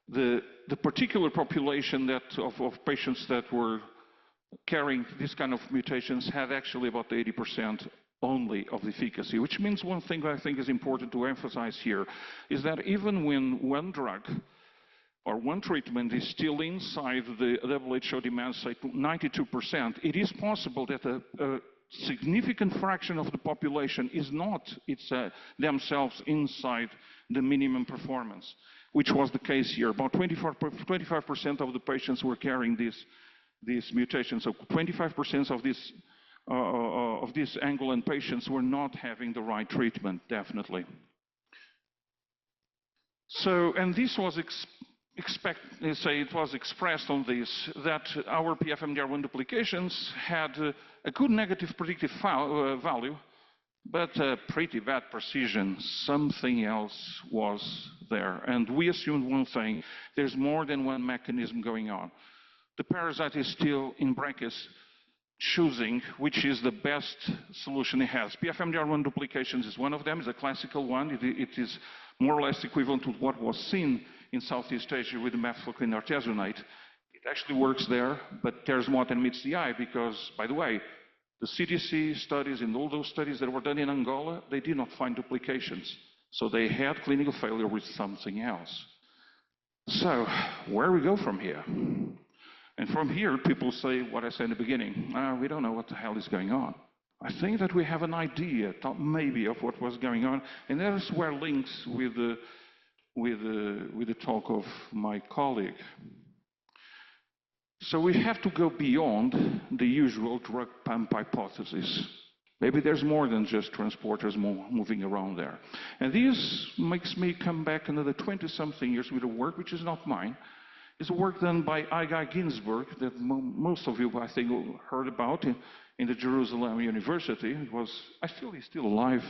the particular population of patients that were carrying this kind of mutations had actually about 80% only of the efficacy, which means one thing I think is important to emphasize here is that even when one drug or one treatment is still inside the WHO demands, say 92%, it is possible that a significant fraction of the population is not themselves inside the minimum performance, which was the case here. About 25% of the patients were carrying these mutations. So 25% of these Angolan patients were not having the right treatment, definitely. So, and this was it was expressed on this, that our PFMDR1 duplications had a good negative predictive value, but pretty bad precision. Something else was there. And we assumed one thing, there's more than one mechanism going on. The parasite is still, in brackets, choosing which is the best solution it has. PFMDR1 duplications is one of them, is a classical one. It is more or less equivalent to what was seen in Southeast Asia with the mefloquine artesunate. It actually works there, but there's more than meets the eye because, by the way, the CDC studies and all those studies that were done in Angola, they did not find duplications. So they had clinical failure with something else. So, where we go from here? And from here, people say what I said in the beginning. We don't know what the hell is going on. I think that we have an idea, maybe, of what was going on. And that is where links with the talk of my colleague. So we have to go beyond the usual drug pump hypothesis. Maybe there's more than just transporters moving around there. And this makes me come back another 20-something years with a work which is not mine. It's a work done by Igai Ginsberg that most of you, I think, heard about in the Jerusalem University. I feel he's still alive,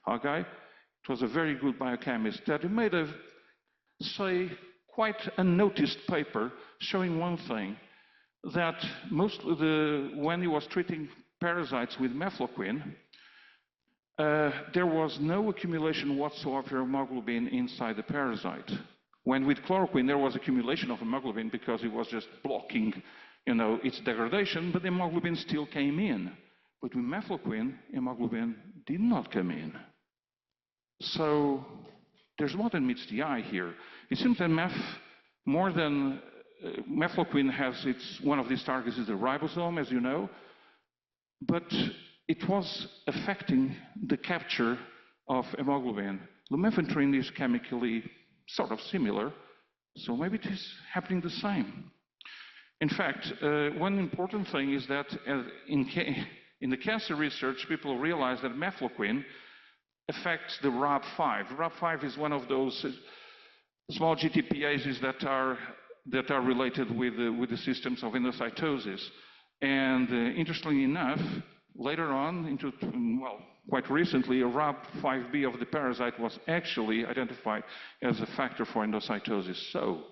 Igai. It was a very good biochemist that made a, say, quite unnoticed paper showing one thing, that when he was treating parasites with mefloquine, there was no accumulation whatsoever of hemoglobin inside the parasite. When with chloroquine, there was accumulation of hemoglobin because it was just blocking, its degradation, but the hemoglobin still came in. But with mefloquine, hemoglobin did not come in. So there's more than meets the eye here. It seems that mefloquine has one of these targets is the ribosome, as you know, but it was affecting the capture of hemoglobin. Lumefantrine is chemically sort of similar, so maybe it is happening the same. In fact, one important thing is that in the cancer research, people realize that mefloquine affects the RAB5. RAB5 is one of those small GTPases that are related with the systems of endocytosis. And interestingly enough, later on, quite recently, a RAB5B of the parasite was actually identified as a factor for endocytosis. So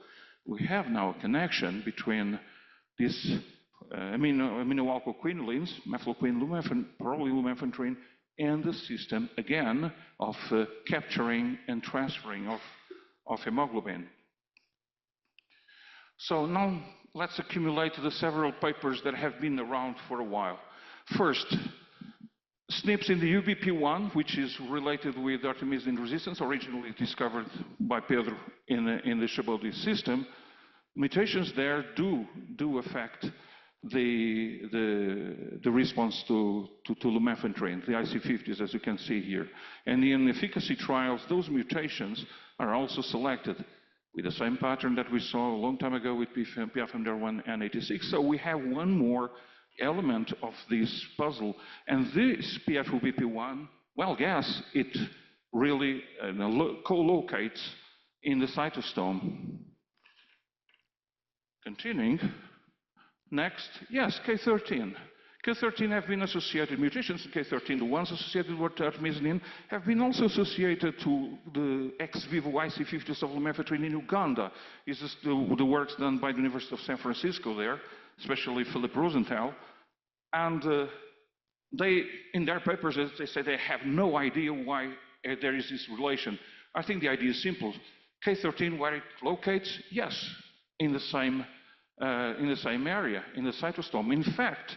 we have now a connection between these aminoalkylquinolines, mefloquine, probably lumefantrine, and the system, again, of capturing and transferring of hemoglobin. So now let's accumulate the several papers that have been around for a while. First, SNPs in the UBP1, which is related with artemisinin resistance, originally discovered by Pedro in the Chabot system. Mutations there do affect the response to lumefantrine, the IC50s, as you can see here. And in efficacy trials, those mutations are also selected with the same pattern that we saw a long time ago with PFMDR1 and 86. So we have one more element of this puzzle. And this PFUBP1, well, yes, it really co-locates in the cytostome. Continuing. Next, yes, K13. K13 have been associated, mutations in K13, the ones associated with artemisinin, have been also associated to the ex vivo IC50s of lumefantrine in Uganda. This is the works done by the University of San Francisco there, especially Philip Rosenthal. And they, in their papers, they say they have no idea why there is this relation. I think the idea is simple. K13, where it locates, yes, in the same area, in the cytostome. In fact,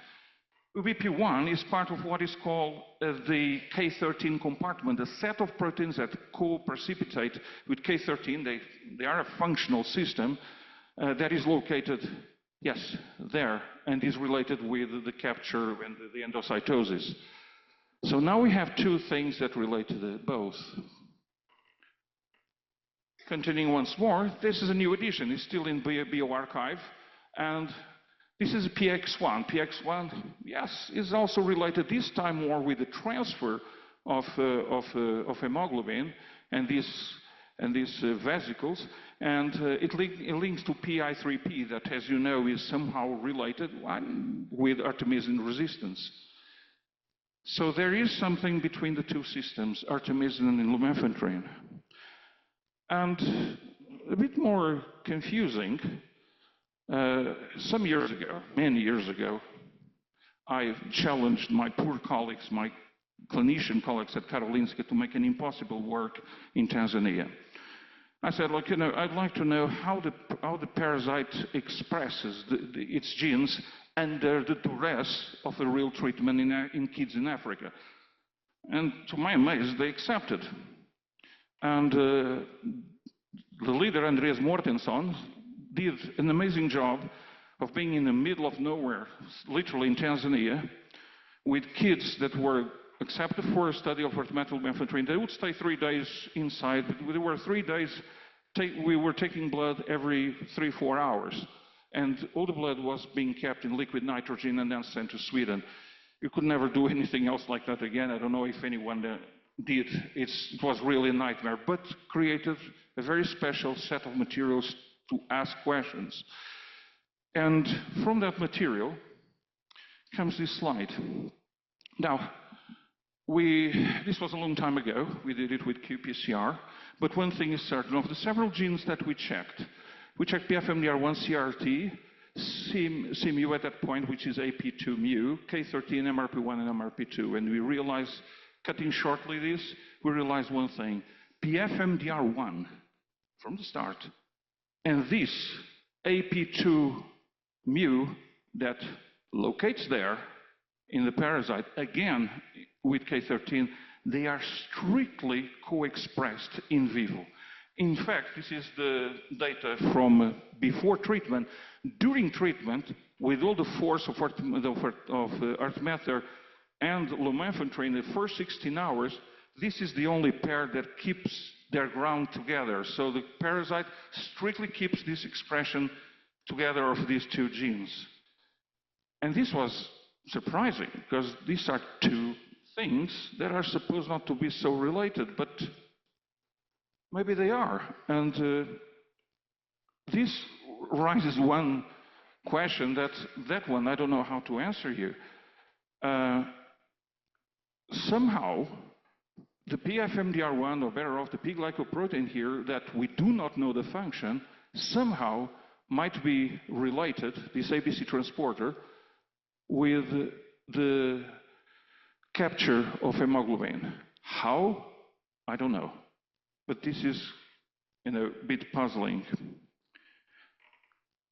UBP1 is part of what is called the K13 compartment, a set of proteins that co-precipitate with K13. They are a functional system that is located, yes, there, and is related with the capture and the endocytosis. So now we have two things that relate to both. Continuing once more, this is a new edition. It's still in bioRxiv. And this is PX1. PX1, yes, is also related this time more with the transfer of hemoglobin and these vesicles. And it links to PI3P that, as you know, is somehow related with artemisinin resistance. So there is something between the two systems, artemisinin and lumefantrine. And a bit more confusing, some years ago, many years ago, I challenged my poor colleagues, my clinician colleagues at Karolinska, to make an impossible work in Tanzania. I said, look, I'd like to know how the parasite expresses its genes under the duress of a real treatment in kids in Africa. And to my amaze, they accepted. And the leader, Andreas Mortensson, did an amazing job of being in the middle of nowhere, literally in Tanzania, with kids that were accepted for a study of lumefantrine. They would stay 3 days inside, but there were 3 days, we were taking blood every 3-4 hours. And all the blood was being kept in liquid nitrogen and then sent to Sweden. You could never do anything else like that again. I don't know if anyone did. It was really a nightmare, but created a very special set of materials to ask questions. And from that material comes this slide. Now, this was a long time ago. We did it with qPCR. But one thing is certain, of the several genes that we checked, We checked PFMDR1 CRT, CMU at that point, which is AP2 mu, K13, MRP1, and MRP2. And we realized, cutting shortly this, we realized one thing. PFMDR1, from the start, and this AP2 mu that locates there in the parasite, again with K13, they are strictly co-expressed in vivo. In fact, this is the data from before treatment. During treatment, with all the force of artemether and lumefantrine, the first 16 hours, this is the only pair that keeps their ground together. So the parasite strictly keeps this expression together of these two genes. And this was surprising, because these are two things that are supposed not to be so related, but maybe they are. And this raises one question that one I don't know how to answer here. Somehow, the PFMDR1, or better off, the P-glycoprotein here, that we do not know the function, somehow might be related, this ABC transporter, with the capture of hemoglobin. How? I don't know. But this is, a bit puzzling.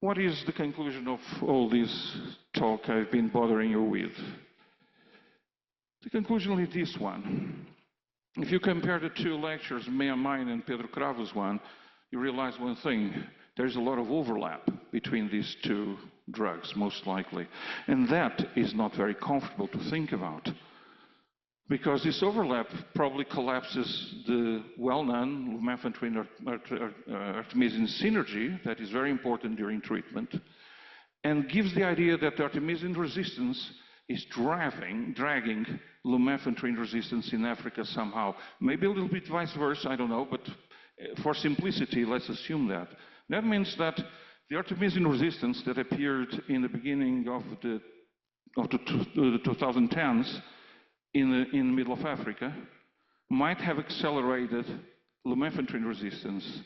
What is the conclusion of all this talk I've been bothering you with? The conclusion is this one. If you compare the two lectures, mine and Pedro Cravo's one, you realize one thing. There's a lot of overlap between these two drugs, most likely. And that is not very comfortable to think about. Because this overlap probably collapses the well-known lumefantrine-artemisinin synergy that is very important during treatment, and gives the idea that the artemisinin resistance is dragging lumefantrine resistance in Africa somehow. Maybe a little bit vice versa, I don't know, but for simplicity, let's assume that. That means that the artemisinin resistance that appeared in the beginning of the 2010s in the middle of Africa might have accelerated lumefantrine resistance.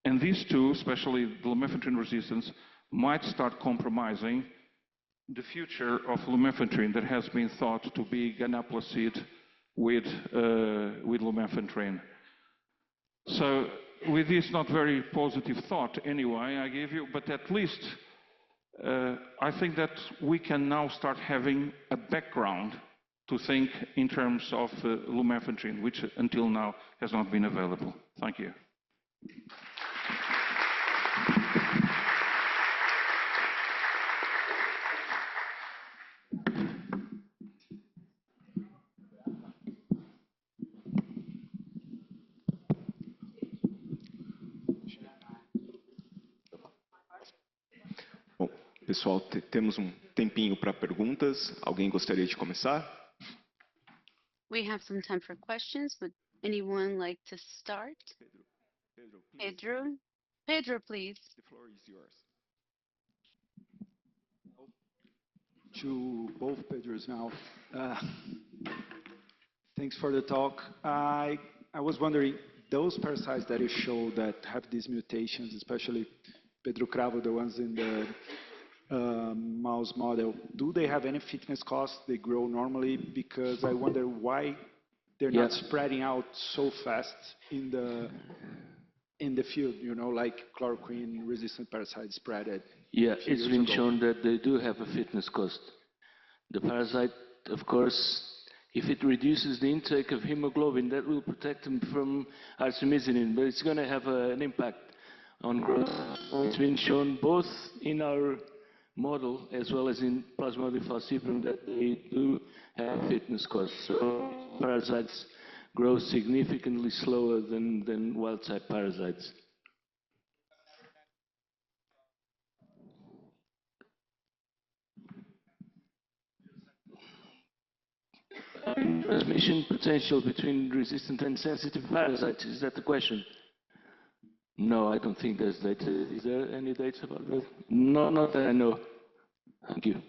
And these two, especially the lumefantrine resistance, might start compromising the future of lumefantrine that has been thought to be ganaplacide with lumefantrine. So with this not very positive thought anyway I gave you, but at least I think that we can now start having a background to think in terms of lumefantrine, which until now has not been available. Thank you. Bom, pessoal, temos tempinho para perguntas. Alguém gostaria de começar? We have some time for questions. Would anyone like to start? Pedro, please. The floor is yours. To both Pedros now. Thanks for the talk. I was wondering, those parasites that you show that have these mutations, especially Pedro Cravo, the ones in the mouse model, do they have any fitness cost? They grow normally? Because I wonder why they're not spreading out so fast in the field, like chloroquine-resistant parasites spread it. Yeah, it's been shown that they do have a fitness cost. The parasite, of course, if it reduces the intake of hemoglobin, that will protect them from artemisinin, but it's going to have an impact on growth. It's been shown both in our model as well as in Plasmodium falciparum that they do have fitness costs. So parasites grow significantly slower than wild-type parasites. Transmission potential between resistant and sensitive parasites, is that the question? No, I don't think there's data. Is there any data about that? No, not that I know. Thank you.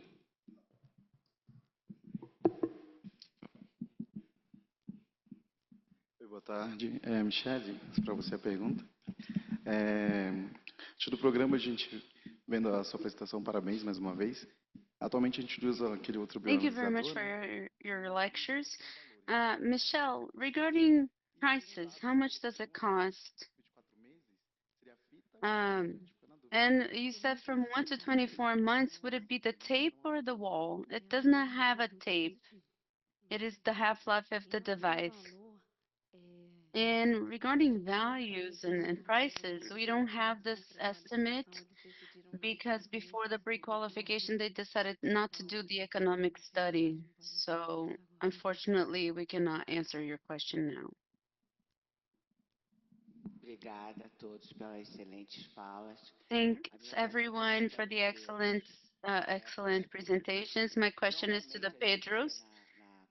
Boa tarde. Michele, para você a pergunta. Acho do programa a gente, vendo a sua apresentação, parabéns mais uma vez. Atualmente a gente usa aquele outro Thank you very much bioanalisador, for né? your lectures. Michelle, regarding prices, how much does it cost? 24 meses, seria a fita, Um, a gente fica na dúvida. and you said from 1 to 24 months, would it be the tape or the wall? It does not have a tape. It is the half-life of the device. And regarding values and prices, we don't have this estimate because before the pre-qualification, they decided not to do the economic study. So unfortunately, we cannot answer your question now. Obrigada a todos pelas excelentes falas. Thanks everyone for the excellent presentations. My question is to the Pedros.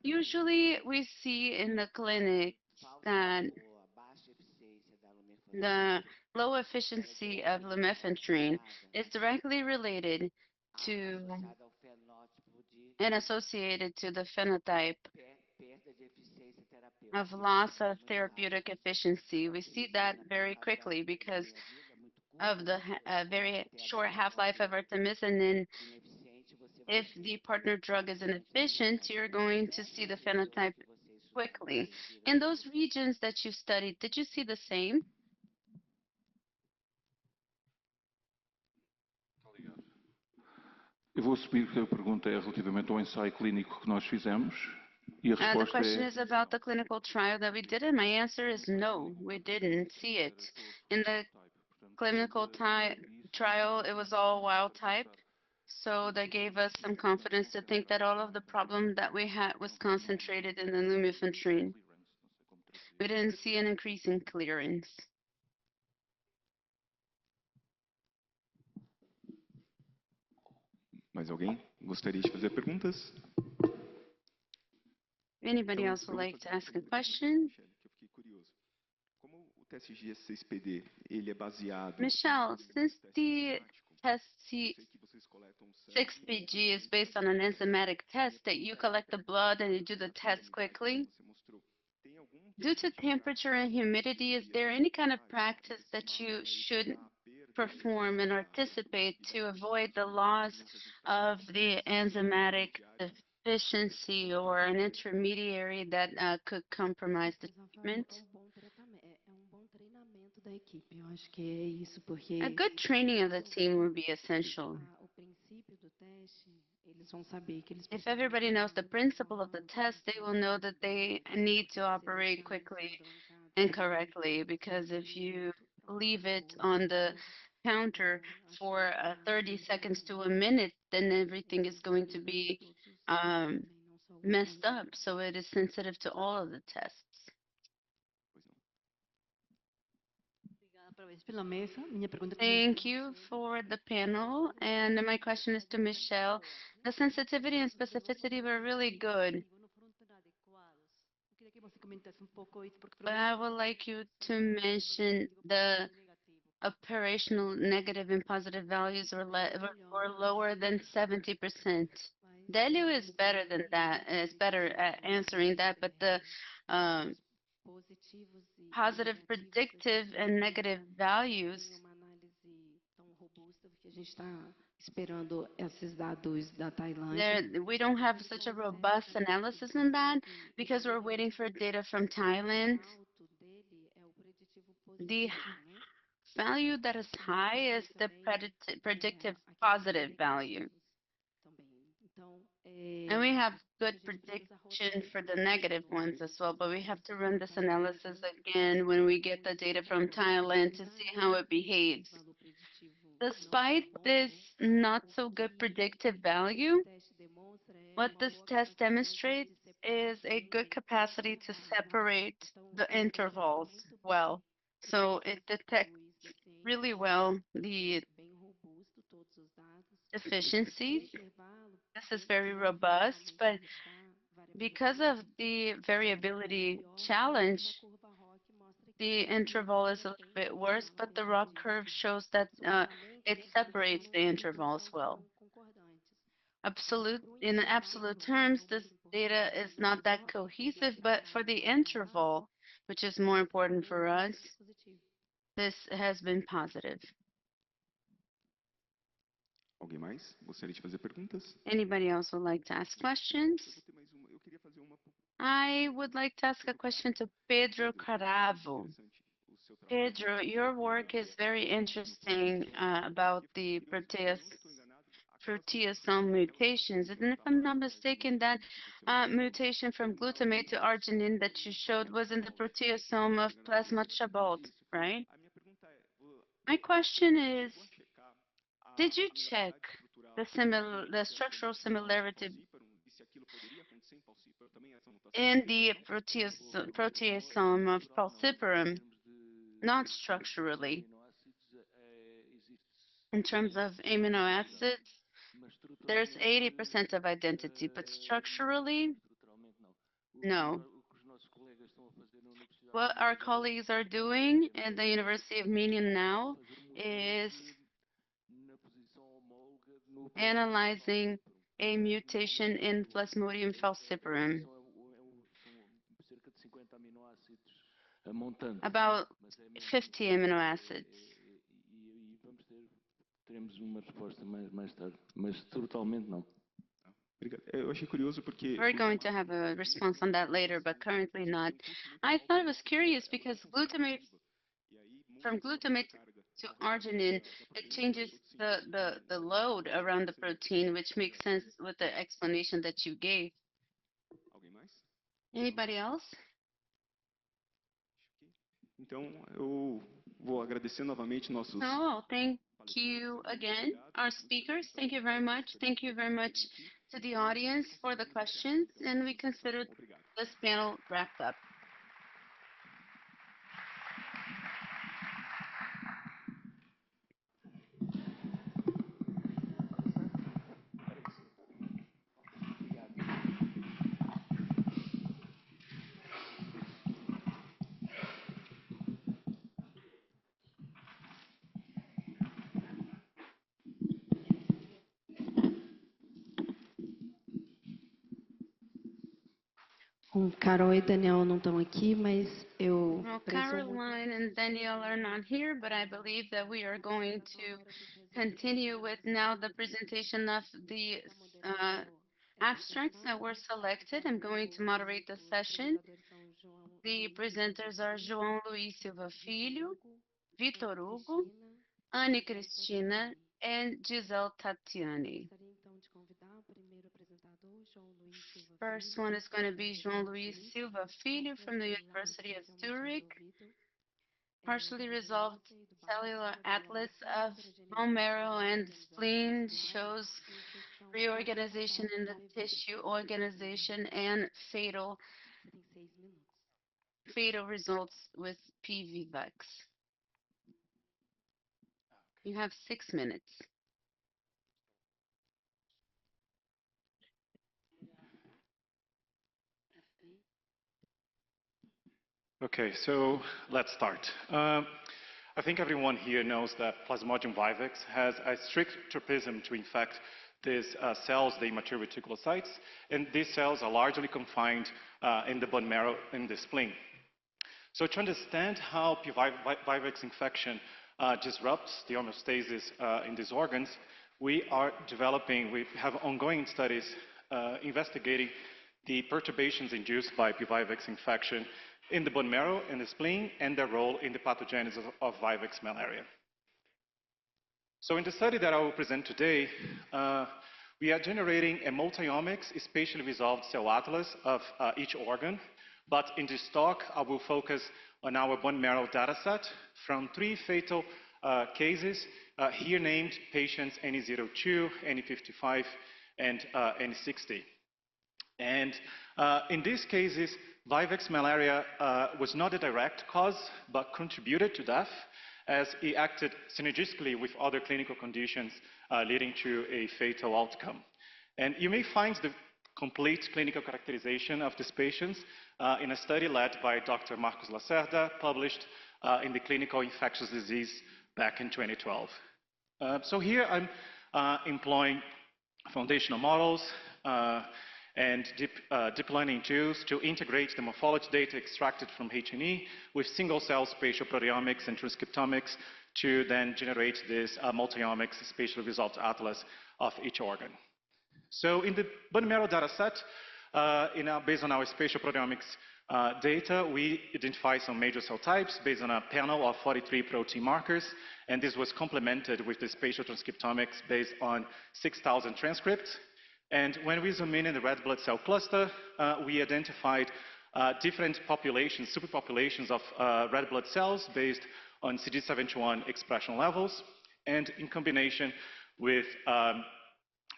Usually we see in the clinic that A baixa eficiência da the lumefantrina low efficiency of lumefantrine is directly related to associada ao fenótipo de and associated to the phenotype perda de eficiência terapêutica. of loss of therapeutic efficiency. We see that very quickly because Meia-vida, muito of the curta, very short half-life of Artemis, and then ineficiente, você vai if the partner drug is inefficient, you're going to see the phenotype quickly. In those regions that you studied, did you see the same? Eu vou assumir que a pergunta é relativamente ao ensaio clínico que nós fizemos e a The resposta question é is about the clinical trial that we did, and my answer is no, we didn't see it. In the clinical trial, it was all wild type, so that gave us some confidence to think that all of the problem that we had was concentrated in the lumefantrine. We didn't see an increase in clearance. Mais alguém gostaria de fazer perguntas? Anybody Então, else eu would vou like fazer to uma ask a pergunta para question? Michele, que eu fiquei curioso. Como o teste GS6PD, ele é baseado Michelle, since no the enzimático, test eu sei que vocês coletam sangue, 6PG is based on an enzymatic test that you collect the blood and you do the test quickly. você mostrou. Tem algum Due to teste temperature and humidity, is there any kind of practice that you should perform and anticipate to avoid the loss of the enzymatic deficiency or an intermediary that could compromise the treatment? Treinamento da equipe. Eu acho que é isso, porque A good training of the team would be essential. o princípio do teste, eles vão saber que eles If everybody knows the principle of the test, they will know that they need to operate quickly and correctly, because if you leave it on the counter for 30 seconds to a minute, then everything is going to be messed up. So it is sensitive to all of the tests. Thank you for the panel. And my question is to Michelle. The sensitivity and specificity were really good. But I would like you to mention the operational negative and positive values were lower than 70%. Delio is better than that, is better at answering that, but the positive predictive and negative values, uma análise tão robusta, porque a gente está esperando esses dados da Tailândia. we don't have such a robust analysis on that because we're waiting for data from Thailand. Alto dele é o preditivo The positivo, né? value that is high is the predictive positive value. Também. Então, And we have good prediction for the negative ones as well, but we have to run this analysis again when we get the data from Thailand to see how it behaves. Despite this not so good predictive value, what this test demonstrates is a good capacity to separate the intervals well. So it detects really well the bem robusto todos os dados. deficiencies. Intervalo, This is very robust, but because of the variability challenge, curva ROC mostra que the interval is a little bit worse, but the ROC curve shows that it separates the intervals well. In absolute terms, this data is not that cohesive, but for the interval, which is more important for us, this has been positive. Alguém mais gostaria de fazer perguntas? Anybody else would like to ask questions? Eu queria fazer uma I would like to ask a question to Pedro Caravo. Pedro, your work is very interesting about the proteasome mutations. And if I'm not mistaken, that mutation from glutamate to arginine that you showed was in the proteasome of plasma chabalt, right? My question is, did you check the structural similarity in the proteasome of falciparum, not structurally? In terms of amino acids, there's 80% of identity, but structurally, no. What our colleagues are doing at the University of Milan now is analyzing a mutation in Plasmodium falciparum. About 50 amino acids. Teremos uma resposta mais tarde, mas totalmente não. Obrigado. Eu achei curioso porque We're going to have a response on that later, but currently not. I thought it was curious because from glutamate to arginine, it changes the load around the protein, which makes sense with the explanation that you gave. Alguém mais? Anybody else? Então, eu vou agradecer novamente nossos No, thank you again, our speakers. Thank you very much. Thank you very much to the audience for the questions, and we consider this panel wrapped up. Carol e Daniel não estão aqui, mas eu Well, presumo... Caroline and Danielle are not here, but I believe that we are going to continue with now the presentation of the abstracts that were selected. I'm going to moderate the session. The presenters are João Luiz Silva Filho, Vitor Hugo, Anne Cristina, and Giselle Tatiani. First one is going to be João Luiz Silva Filho from the University of Zurich. Partially resolved cellular atlas of bone marrow and spleen shows reorganization in the tissue organization and fatal results with PVVEX. You have 6 minutes. Okay, so let's start. I think everyone here knows that Plasmodium vivax has a strict tropism to infect these cells, the immature reticulocytes, and these cells are largely confined in the bone marrow in the spleen. So to understand how P. vivax infection disrupts the homeostasis in these organs, we have ongoing studies investigating the perturbations induced by P. vivax infection in the bone marrow and the spleen and their role in the pathogenesis of vivax malaria. So in the study that I will present today, we are generating a multi-omics, spatially resolved cell atlas of each organ. But in this talk, I will focus on our bone marrow dataset from 3 fatal cases, here named patients NE02, NE55, and NE60. And in these cases, vivax malaria was not a direct cause, but contributed to death, as it acted synergistically with other clinical conditions leading to a fatal outcome. And you may find the complete clinical characterization of these patients in a study led by Dr. Marcos Lacerda, published in the Clinical Infectious Disease back in 2012. So here I'm employing foundational models and deep learning tools to integrate the morphology data extracted from H&E with single-cell spatial proteomics and transcriptomics to then generate this multi-omics spatial results atlas of each organ. So in the bone marrow data set, based on our spatial proteomics data, we identified some major cell types based on a panel of 43 protein markers, and this was complemented with the spatial transcriptomics based on 6,000 transcripts. And when we zoom in the red blood cell cluster, we identified different populations, superpopulations of red blood cells based on CD71 expression levels, and in combination with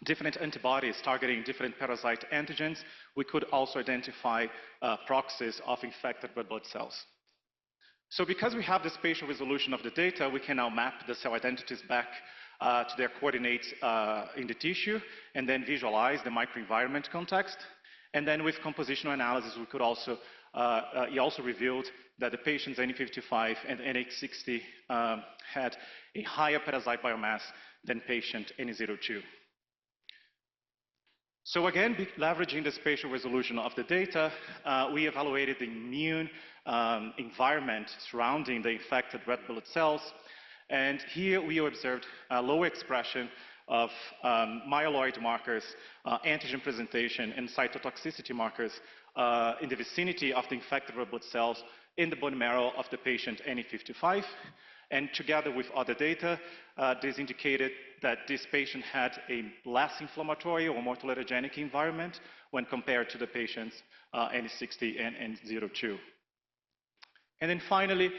different antibodies targeting different parasite antigens, we could also identify proxies of infected red blood cells. So because we have the spatial resolution of the data, we can now map the cell identities back to their coordinates in the tissue, and then visualize the microenvironment context. And then with compositional analysis, we could also, he also revealed that the patient's NE55 and NH60 had a higher parasite biomass than patient NE02. So again, leveraging the spatial resolution of the data, we evaluated the immune environment surrounding the infected red blood cells. And here we observed a low expression of myeloid markers, antigen presentation, and cytotoxicity markers in the vicinity of the infected red blood cells in the bone marrow of the patient NE55. And together with other data, this indicated that this patient had a less inflammatory or more tolerogenic environment when compared to the patients NE60 and N02. And then finally,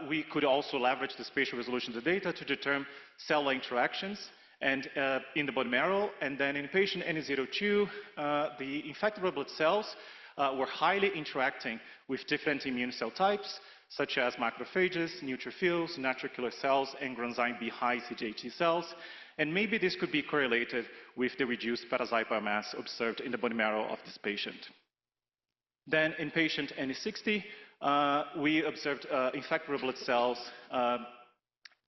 we could also leverage the spatial resolution of the data to determine cellular interactions and in the bone marrow. And then in patient NE02, the infected red blood cells were highly interacting with different immune cell types, such as macrophages, neutrophils, natural killer cells, and granzyme B high CD8 cells. And maybe this could be correlated with the reduced parasite biomass observed in the bone marrow of this patient. Then in patient NE60, we observed infected red blood cells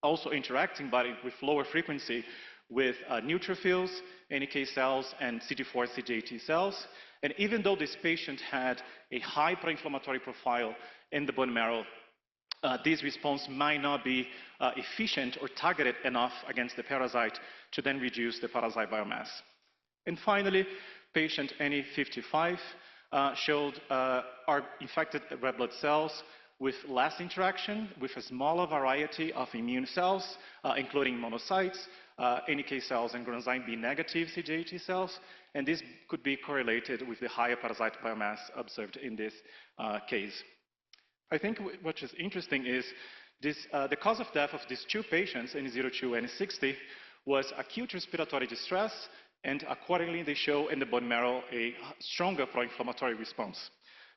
also interacting, but with lower frequency, with neutrophils, NK cells, and CD4 CD8 cells. And even though this patient had a high pro-inflammatory profile in the bone marrow, this response might not be efficient or targeted enough against the parasite to then reduce the parasite biomass. And finally, patient NE55 showed our infected red blood cells with less interaction, with a smaller variety of immune cells, including monocytes, NK cells, and granzyme B negative CD8 cells. And this could be correlated with the higher parasite biomass observed in this case. I think what is interesting is this, the cause of death of these two patients, NE02 and NE60, was acute respiratory distress, and accordingly they show in the bone marrow a stronger pro-inflammatory response.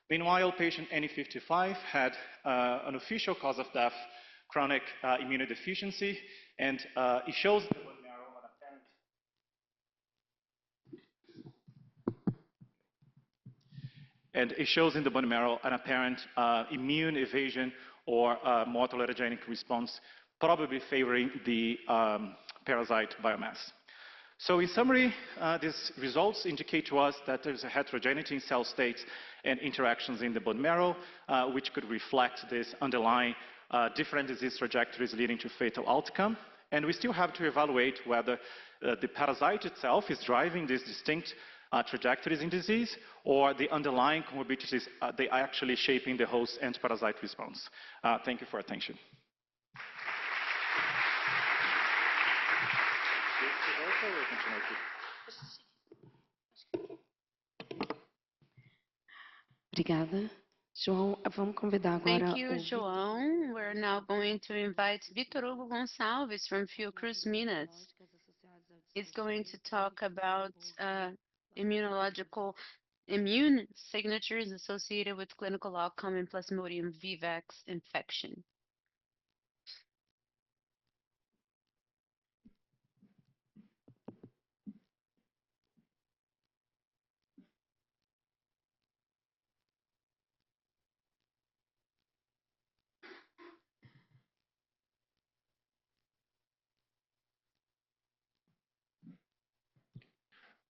Meanwhile, patient NE55 had an official cause of death, chronic immunodeficiency, and it shows in the bone marrow an apparent immune evasion or more tolerogenic response, probably favoring the parasite biomass. So in summary, these results indicate to us that there's a heterogeneity in cell states and interactions in the bone marrow, which could reflect this underlying different disease trajectories leading to fatal outcome. And we still have to evaluate whether the parasite itself is driving these distinct trajectories in disease, or the underlying comorbidities, they are actually shaping the host anti-parasite response. Thank you for your attention. Obrigada. João, vamos convidar agora Thank you, João. We're now going to invite Vitor Hugo Gonçalves from Fiocruz Minas. He's going to talk about immune signatures associated with clinical outcome in Plasmodium vivax infection.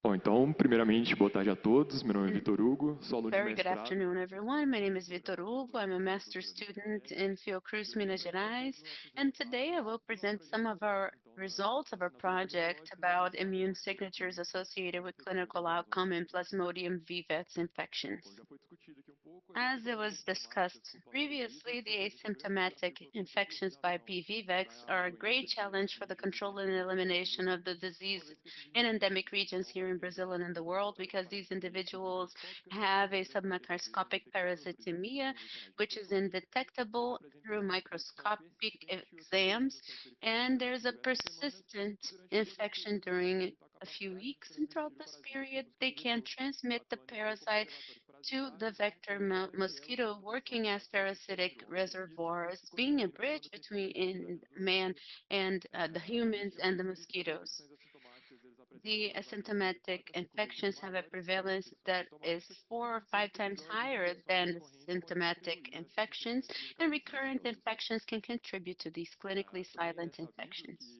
Bom, então, primeiramente, boa tarde a todos. Meu nome é Mm, Vitor Hugo, sou aluno de Very good mestrado. afternoon, everyone. My name is Vitor Hugo. I'm a master's student in Fiocruz, Minas Gerais, and today I will present some of our results of our project about immune signatures associated with clinical outcome in Plasmodium vivax infections. As it was discussed previously, the asymptomatic infections by PVVEX are a great challenge for the control and elimination of the disease in endemic regions here in Brazil and in the world because these individuals have a submicroscopic parasitemia, which is indetectable through microscopic exams, and there's a persistent infection during a few weeks, and throughout this period, they can transmit the parasite to the vector mosquito working as parasitic reservoirs, being a bridge between man and the humans and the mosquitoes. The asymptomatic infections have a prevalence that is 4 or 5 times higher than the symptomatic infections, and recurrent infections can contribute to these clinically silent infections.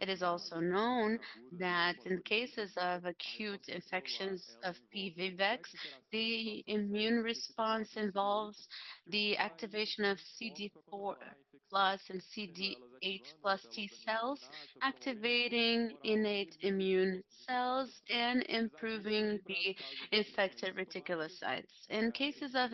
It is also known that in cases of acute infections of PVVEX, the immune response involves the activation of CD4 plus and CD8 plus T cells, activating innate immune cells and improving the infected reticulocytes. In cases of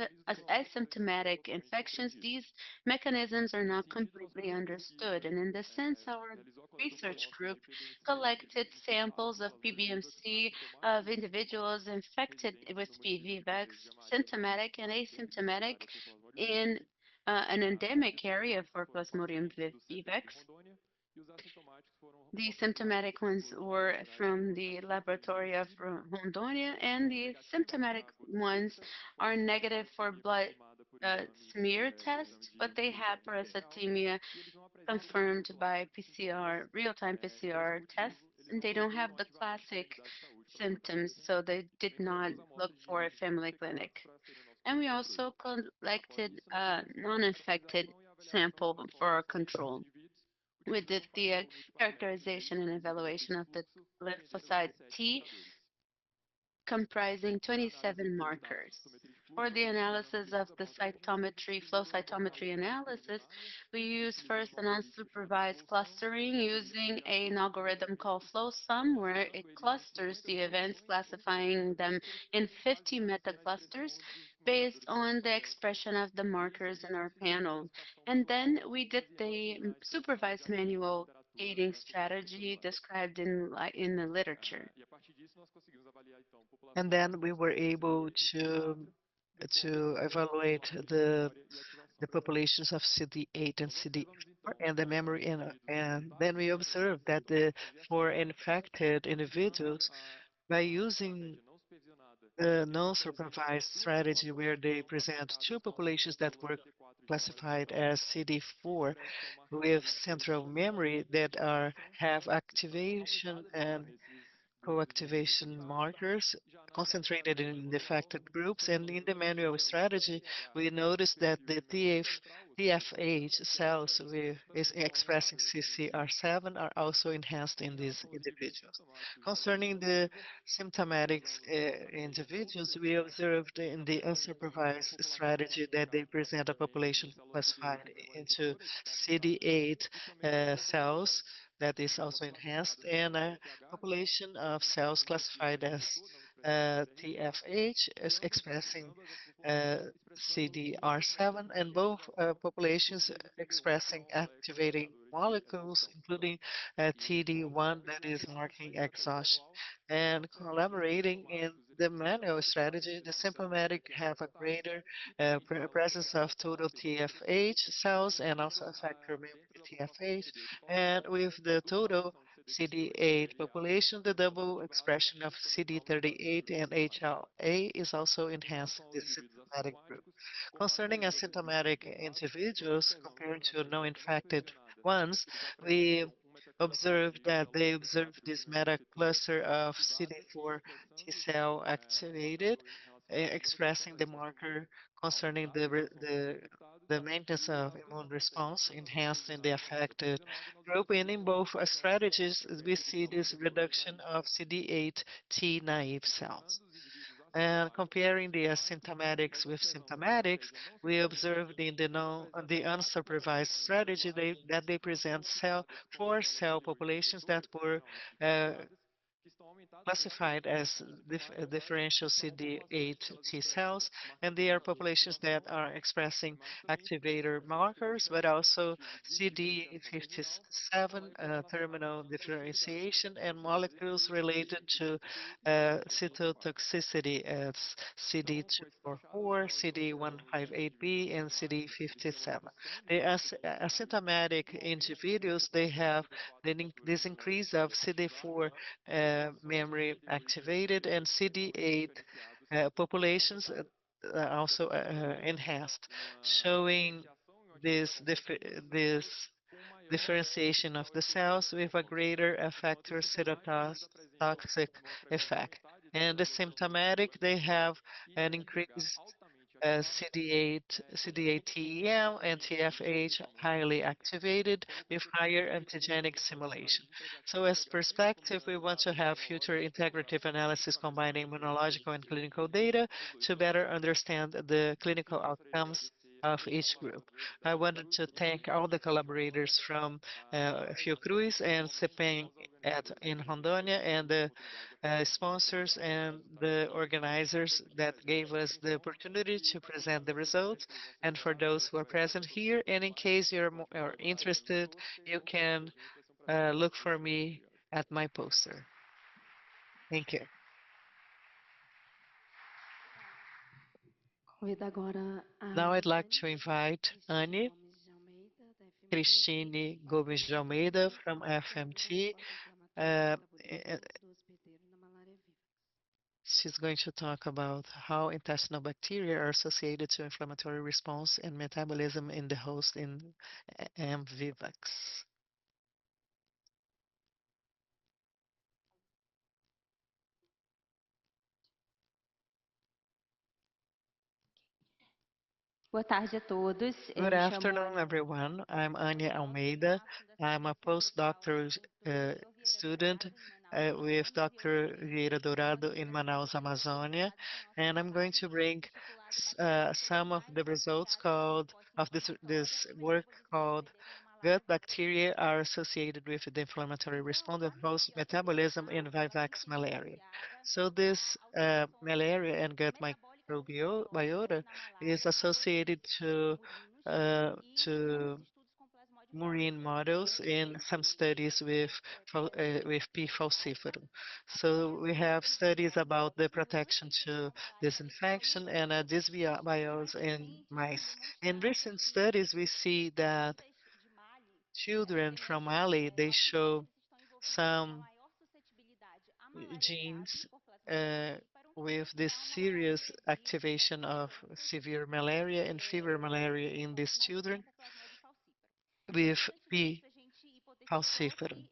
asymptomatic infections, these mechanisms are not completely understood, and in this sense, our research group collected samples of PBMC of individuals infected with PVVAX, symptomatic and asymptomatic, in an endemic area for Plasmodium vivax. The symptomatic ones were from the laboratory of Rondônia, and the symptomatic ones are negative for blood smear test, but they have parasitemia confirmed by PCR, real-time PCR tests, and they don't have the classic symptoms, so they did not look for a family clinic. And we also collected a non-infected sample for our control. We did the characterization and evaluation of the lymphocyte T comprising 27 markers. For the analysis of the cytometry, flow cytometry analysis, we use first an unsupervised clustering using an algorithm called FlowSum, where it clusters the events, classifying them in 50 metaclusters based on the expression of the markers in our panel. And then we did the supervised manual gating strategy described in the literature. And then we were able to evaluate the populations of CD8 and CD4 and the memory, and then we observed that for infected individuals, by using the non-supervised strategy where they present two populations that were classified as CD4 with central memory that have activation and co-activation markers concentrated in the affected groups. And in the manual strategy, we noticed that the TFH cells is expressing CCR7 are also enhanced in these individuals. Concerning the symptomatic individuals, we observed in the unsupervised strategy that they present a population classified into CD8 cells that is also enhanced, and a population of cells classified as TFH is expressing uh, CDR7, and both populations expressing activating molecules, including TD1 that is marking exhaustion. And collaborating in the manual strategy, the symptomatic have a greater presence of total TFH cells and also effector memory TFH, and with the total CD8 population, the double expression of CD38 and HLA is also enhanced in this symptomatic group. Concerning asymptomatic individuals compared to non-infected ones, we observed that they observed this meta cluster of CD4 T cell activated, expressing the marker concerning the the maintenance of immune response enhanced in the affected group. And in both strategies, we see this reduction of CD8 T naive cells. And comparing the asymptomatics with symptomatics, we observed in the unsupervised strategy that they present four cell populations that were uh, classified as differential CD8 T cells, and they are populations that are expressing activator markers, but also CD57 terminal differentiation and molecules related to cytotoxicity as CD244, CD158B, and CD57. The asymptomatic individuals, they have this increase of CD4 memory activated, and CD8 populations also enhanced, showing this differentiation of the cells with a greater effector cytotoxic effect. And the symptomatic, they have an increased CD8TEM and TFH highly activated with higher antigenic simulation. So as perspective, we want to have future integrative analysis combining immunological and clinical data to better understand the clinical outcomes of each group. I wanted to thank all the collaborators from Fiocruz and CEPEM in Rondônia, and the sponsors and the organizers that gave us the opportunity to present the results, and for those who are present here. And in case you're more interested, you can look for me at my poster. Thank you. Convido agora Now a I'd like to invite Anne Cristine Gomes de Almeida from FMT. Uh, uh, She's going to talk about how intestinal bacteria are associated to inflammatory response and metabolism in the host in M. vivax. Boa tarde a todos. Eu Good me chamo afternoon, everyone. I'm Ania Almeida. I'm a postdoctoral student with Dr. Vieira Dourado in Manaus, Amazonia, and I'm going to bring some of the results of this work called gut bacteria are associated with the inflammatory response of host metabolism in Vivax malaria. So this malaria and gut microbiota is associated to murine models in some studies with P. falciparum. So we have studies about the protection to disinfection and dysbiosis in mice. In recent studies, we see that children from Mali, they show some genes with this serious activation of severe malaria and fever malaria in these children with P. falciparum.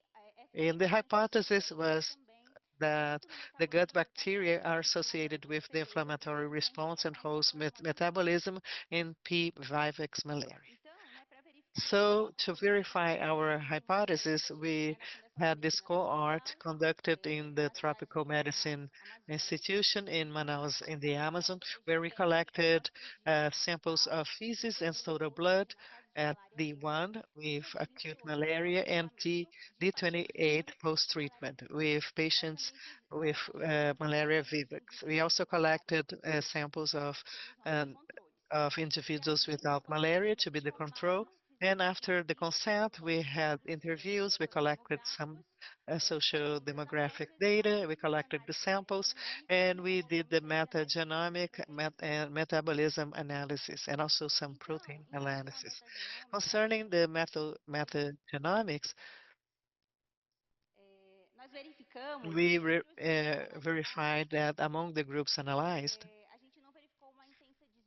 And the hypothesis was that the gut bacteria are associated with the inflammatory response and host metabolism in P. vivax malaria. So to verify our hypothesis, we had this cohort conducted in the Tropical Medicine Institution in Manaus in the Amazon, where we collected samples of feces and total blood at D1 with acute malaria and D28 post-treatment with patients with malaria vivax. We also collected samples of individuals without malaria to be the control. And after the consent, we had interviews, we collected some social demographic data, we collected the samples, and we did the metagenomic and metabolism analysis, and also some protein analysis. Concerning the metagenomics, verified that among the groups analyzed,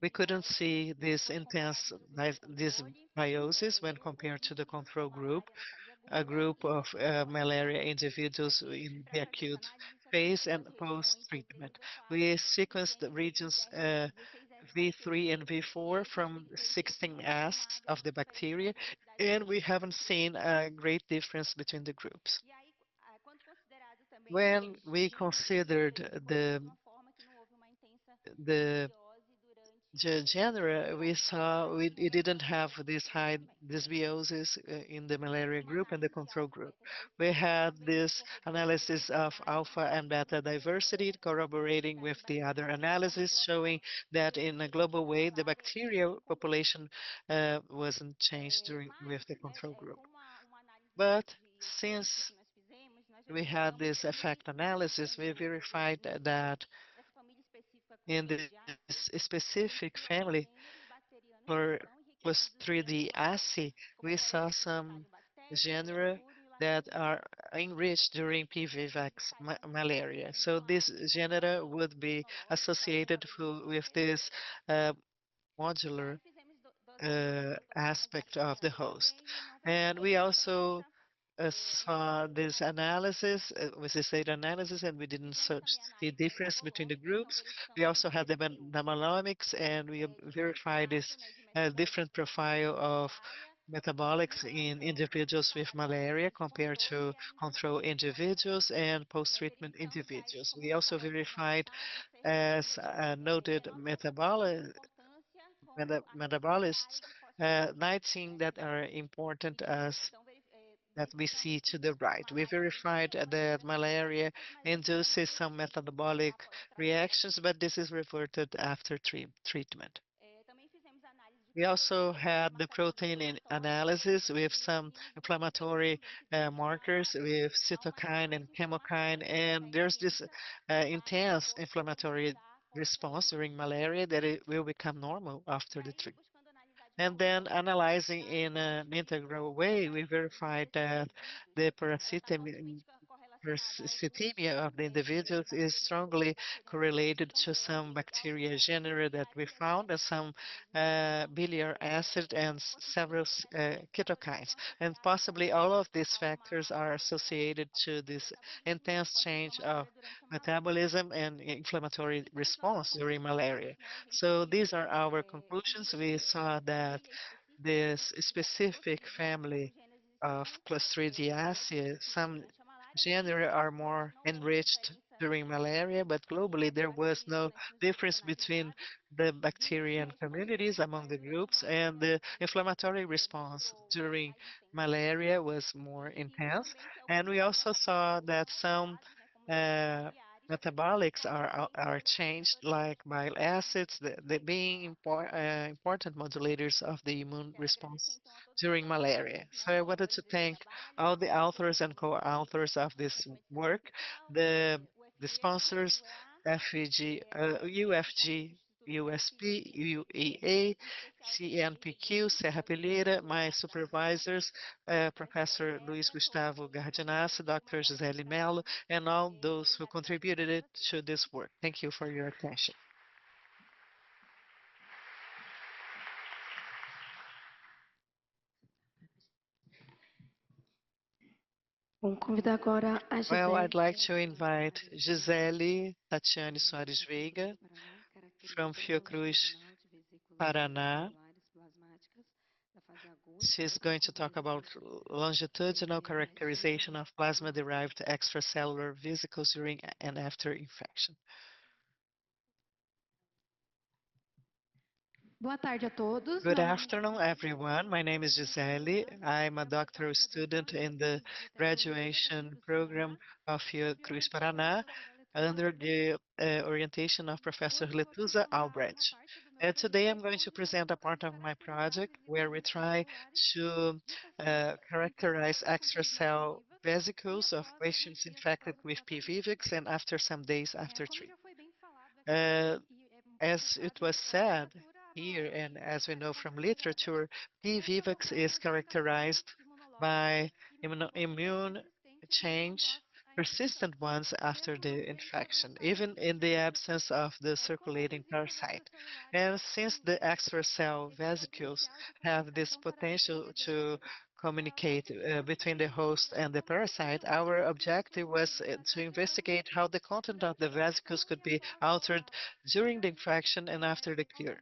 we couldn't see this intense dysbiosis when compared to the control group, a group of malaria individuals in the acute phase and post-treatment. We sequenced the regions V3 and V4 from 16 asks of the bacteria, and we haven't seen a great difference between the groups. When we considered the genera, we saw it didn't have this high dysbiosis in the malaria group and the control group. We had this analysis of alpha and beta diversity corroborating with the other analysis, showing that in a global way the bacterial population wasn't changed during with the control group. But since we had this effect analysis, we verified that in this specific family, for plus 3D assay, we saw some genera that are enriched during PVVAX malaria. So this genera would be associated with this uh, modular aspect of the host. And we also saw this analysis, with this data analysis, and we didn't see difference between the groups. We also had the metabolomics, and we verified this different profile of metabolics in individuals with malaria compared to control individuals and post-treatment individuals. We also verified, as noted metabolists, 19 that are important as that we see to the right. We verified that malaria induces some metabolic reactions, but this is reverted after treatment. We also had the protein analysis with some inflammatory markers with cytokine and chemokine, and there's this intense inflammatory response during malaria that it will become normal after the treatment. And then analyzing in an integral way, we verified that the parasitemia of the individuals is strongly correlated to some bacteria genera that we found, and some biliary acid and several cytokines. And possibly all of these factors are associated to this intense change of metabolism and inflammatory response during malaria. So these are our conclusions. We saw that this specific family of Clostridiaceae, some genera are more enriched during malaria, but globally there was no difference between the bacterial communities among the groups, and the inflammatory response during malaria was more intense. And we also saw that some uh, metabolics are changed, like bile acids, the being important modulators of the immune response during malaria. So I wanted to thank all the authors and co-authors of this work, the the sponsors, FEG, UFG, USP, UEA, CNPq, Serra Peleira, my supervisors, Professor Luiz Gustavo Gardinassi, Dr. Gisele Mello, and all those who contributed it to this work. Thank you for your attention. Vamos convidar agora a Well, Gisele. I'd like to invite Gisele Tatiane Soares Veiga from Fiocruz, Paraná. She's going to talk about longitudinal characterization of plasma-derived extracellular vesicles during and after infection. Boa tarde a todos. Good afternoon, everyone. My name is Gisele. I'm a doctoral student in the graduation program of Cruz Paraná under the orientation of Professor Letusa Albrecht. Today I'm going to present a part of my project where we try to characterize extracell vesicles of patients infected with PVVIX and after some days after treatment. As it was said here, and as we know from literature, P. vivax is characterized by immune change, persistent ones after the infection, even in the absence of the circulating parasite. And since the extracell vesicles have this potential to communicate between the host and the parasite, our objective was to investigate how the content of the vesicles could be altered during the infection and after the cure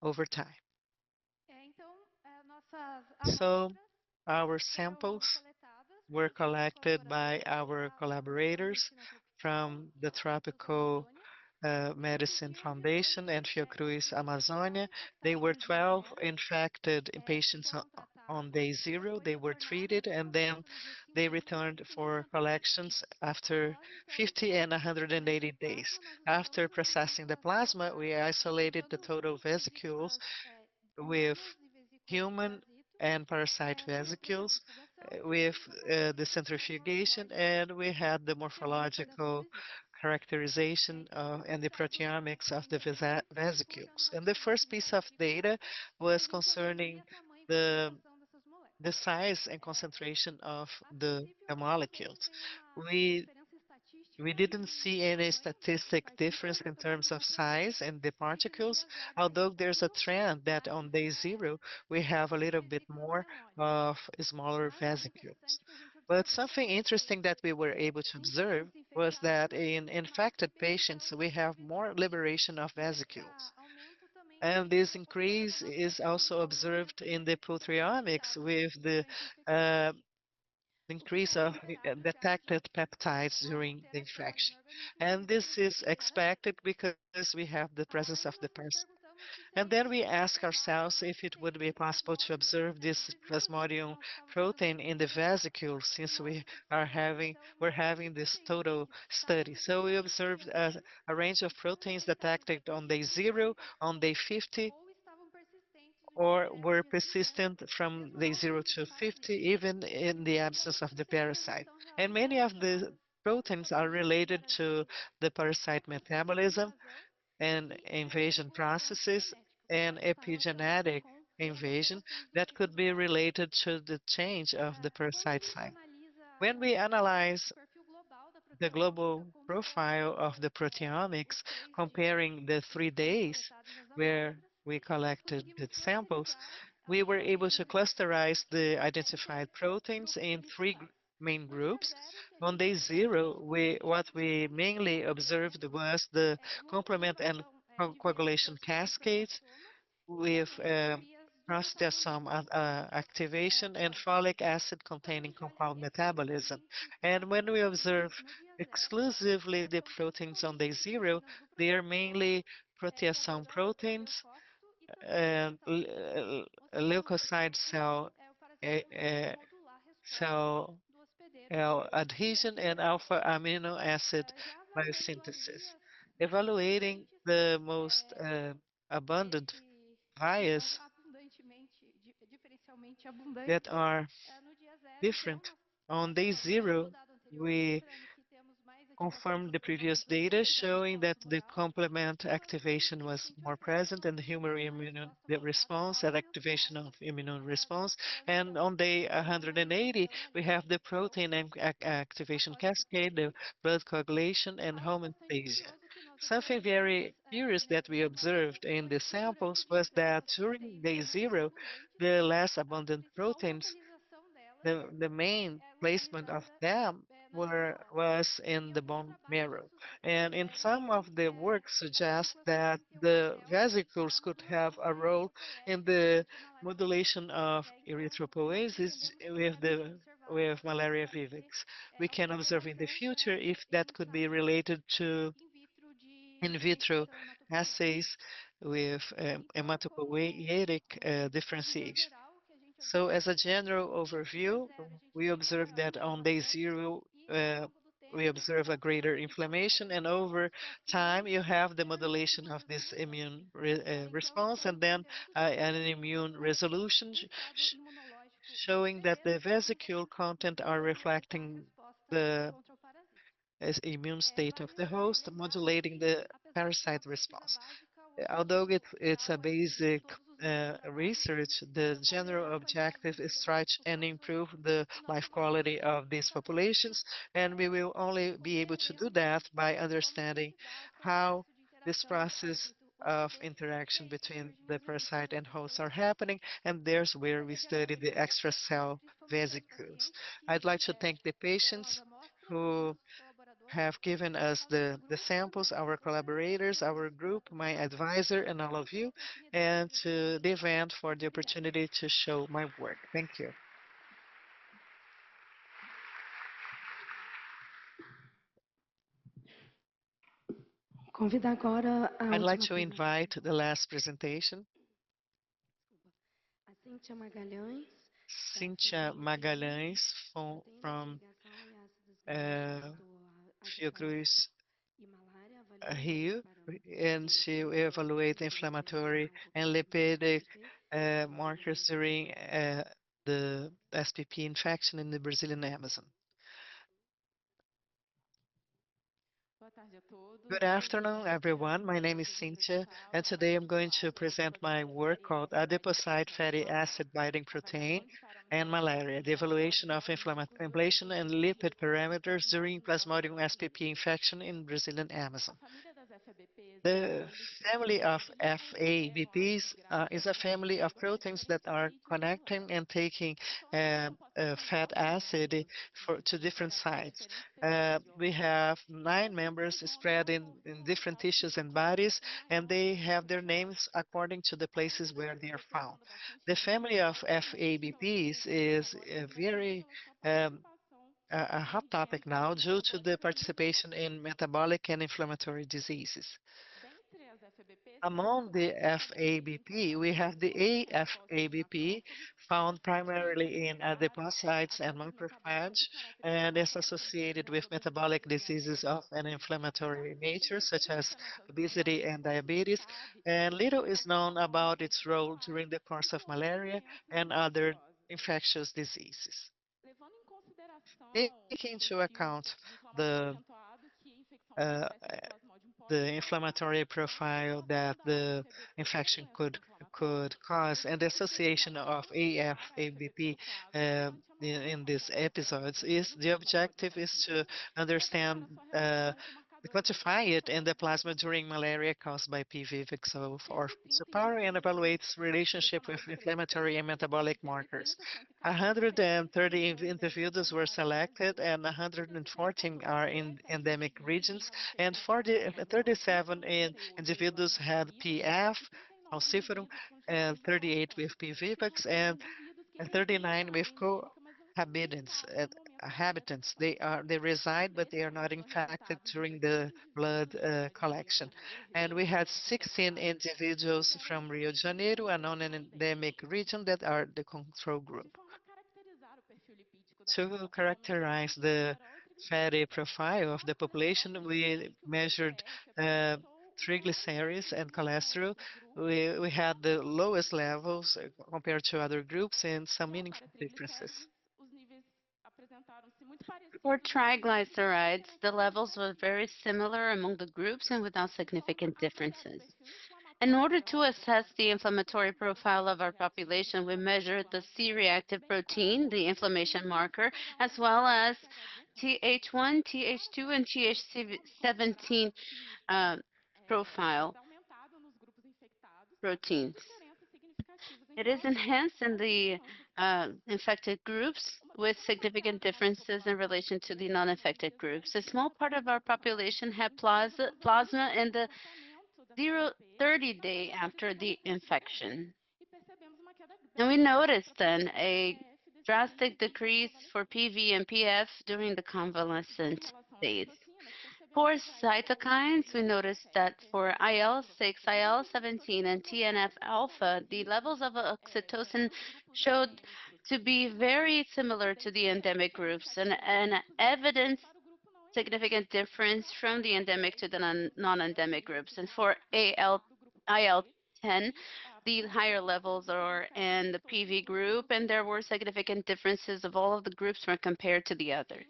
over time. So our samples were collected by our collaborators from the Tropical Medicine Foundation and Fiocruz Amazonia. They were 12 infected patients on day zero. They were treated and then they returned for collections after 50 and 180 days. After processing the plasma, we isolated the total vesicles with human and parasite vesicles with the centrifugation, and we had the morphological characterization and the proteomics of the vesicles. And the first piece of data was concerning the the size and concentration of the molecules. We we didn't see any statistic difference in terms of size and the particles, although there's a trend that on day zero we have a little bit more of smaller vesicles. But something interesting that we were able to observe was that in infected patients we have more liberation of vesicles. And this increase is also observed in the proteomics with the uh, increase of detected peptides during the infection. And this is expected because we have the presence of the parasite. And then we ask ourselves if it would be possible to observe this plasmodium protein in the vesicles since we're having this total study. So we observed a range of proteins detected on day 0, on day 50, or were persistent from day 0 to 50, even in the absence of the parasite. And many of the proteins are related to the parasite metabolism and invasion processes and epigenetic invasion that could be related to the change of the parasite site. When we analyze the global profile of the proteomics, comparing the 3 days where we collected the samples, we were able to clusterize the identified proteins in main groups. On day 0, what we mainly observed was the complement and coagulation cascades with proteasome activation and folic acid containing compound metabolism. And when we observe exclusively the proteins on day 0, they are mainly proteasome proteins and leukocyte cell adhesion and alpha amino acid biosynthesis. Evaluating the most abundant bias that are different. On day 0, we confirmed the previous data showing that the complement activation was more present and the humoral immune response and activation of immune response. And on day 180, we have the protein and activation cascade, the blood coagulation, and homeostasia. Something very curious that we observed in the samples was that during day 0, the less abundant proteins, the main placement of them was in the bone marrow. And in some of the work suggests that the vesicles could have a role in the modulation of erythropoiesis with malaria vivax. We can observe in the future if that could be related to in vitro assays with hematopoietic differentiation. So as a general overview, we observe that on day 0, we observe a greater inflammation, and over time you have the modulation of this immune response and then an immune resolution showing that the vesicle content are reflecting the immune state of the host, modulating the parasite response. Although it's a basic research, the general objective is try and improve the life quality of these populations, and we will only be able to do that by understanding how this process of interaction between the parasite and host are happening, and there's where we study the extracellular vesicles. I'd like to thank the patients who have given us the samples, our collaborators, our group, my advisor, and all of you, and to the event for the opportunity to show my work. Thank you. Convido agora a I'd like última to invite the last presentation, a Cíntia Magalhães, Cíntia Magalhães from uh, Fiocruz e malária, avaliando Rio, parâmetros and she evaluates inflammatory and lipidic markers during the SPP infection in the Brazilian Amazon. Good afternoon, everyone. My name is Cynthia, and today I'm going to present my work called Adipocyte Fatty Acid Binding Protein and Malaria, the evaluation of inflammation and lipid parameters during Plasmodium SPP infection in Brazilian Amazon. The family of FABPs is a family of proteins that are connecting and taking fat acid to different sites. We have 9 members spread in different tissues and bodies, and they have their names according to the places where they are found. The family of FABPs is very a hot topic now due to the participation in metabolic and inflammatory diseases. Among the FABP, we have the AFABP, found primarily in adipocytes and macrophage, and is associated with metabolic diseases of an inflammatory nature, such as obesity and diabetes, and little is known about its role during the course of malaria and other infectious diseases. Taking into account the uh, the inflammatory profile that the infection could cause, and the association of AF-ABP in these episodes is the objective is to understand quantify it in the plasma during malaria caused by P. vivax or Pixopower and evaluates relationship with inflammatory and metabolic markers. 130 individuals were selected and 114 are in endemic regions, and 37 individuals had PF, falciparum, and 38 with P. vivax, and 39 with cohabitants. Habitants. They reside, but they are not infected during the blood collection. And we had 16 individuals from Rio de Janeiro, a non-endemic region, that are the control group. To characterize the fatty profile of the population, we measured triglycerides and cholesterol. We had the lowest levels compared to other groups and some meaningful differences. For triglycerides, the levels were very similar among the groups and without significant differences. In order to assess the inflammatory profile of our population, we measured the C-reactive protein, the inflammation marker, as well as Th1, Th2, and Th17 profile proteins. It is enhanced in the infected groups with significant differences in relation to the non-infected groups. A small part of our population had plasma in the 30 day after the infection. And we noticed then a drastic decrease for PV and PF during the convalescent days. For cytokines, we noticed that for IL-6, IL-17, and TNF-alpha, the levels of oxytocin showed to be very similar to the endemic groups, and an evidence significant difference from the endemic to the non-endemic groups. And for IL-10, the higher levels are in the PV group, and there were significant differences of all of the groups when compared to the others.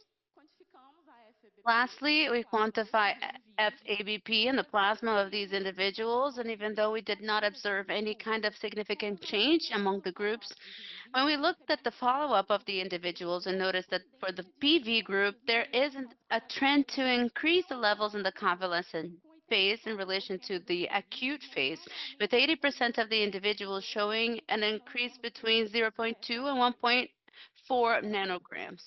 Lastly, we quantify FABP in the plasma of these individuals, and even though we did not observe any kind of significant change among the groups, when we looked at the follow-up of the individuals and noticed that for the PV group, there isn't a trend to increase the levels in the convalescent phase in relation to the acute phase, with 80% of the individuals showing an increase between 0.2 and 1.4 nanograms.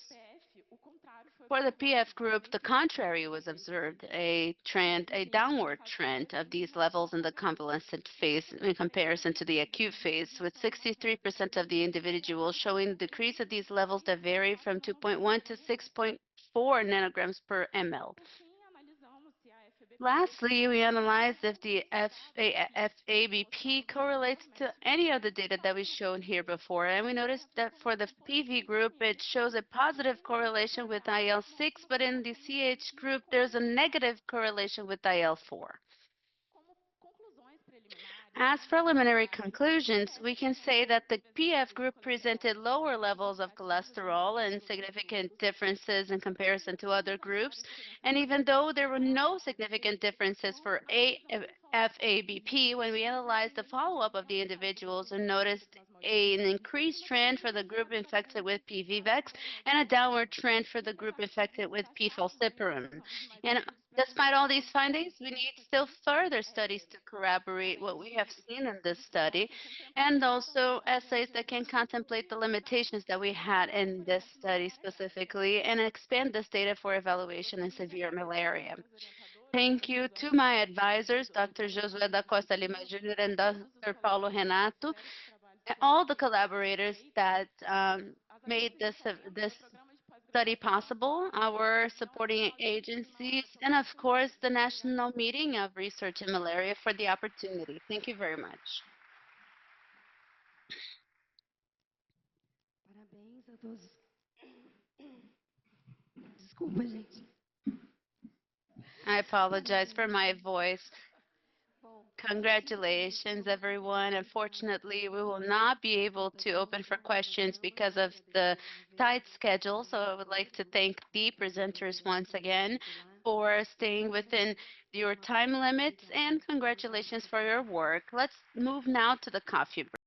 For the PF group, the contrary was observed, a downward trend of these levels in the convalescent phase in comparison to the acute phase, with 63% of the individuals showing decrease of these levels that vary from 2.1 to 6.4 nanograms per ml. Lastly, we analyzed if the FABP correlates to any of the data that we shown here before, and we noticed that for the PV group, it shows a positive correlation with IL-6, but in the CH group, there's a negative correlation with IL-4. As preliminary conclusions, we can say that the PF group presented lower levels of cholesterol and significant differences in comparison to other groups. And even though there were no significant differences for FABP, when we analyzed the follow-up of the individuals and noticed an increased trend for the group infected with PVVEX and a downward trend for the group infected with P. falciparum. And despite all these findings, we need still further studies to corroborate what we have seen in this study, and also essays that can contemplate the limitations that we had in this study specifically, and expand this data for evaluation in severe malaria. Thank you to my advisors, Dr. Josué da Costa Lima Jr. and Dr. Paulo Renato, and all the collaborators that made this study possible, our supporting agencies, and of course, the National Meeting of Research in Malaria for the opportunity. Thank you very much. Parabéns a todos. Desculpa, gente. I apologize for my voice. Congratulations, everyone. Unfortunately, we will not be able to open for questions because of the tight schedule. So I would like to thank the presenters once again for staying within your time limits, and congratulations for your work. Let's move now to the coffee break.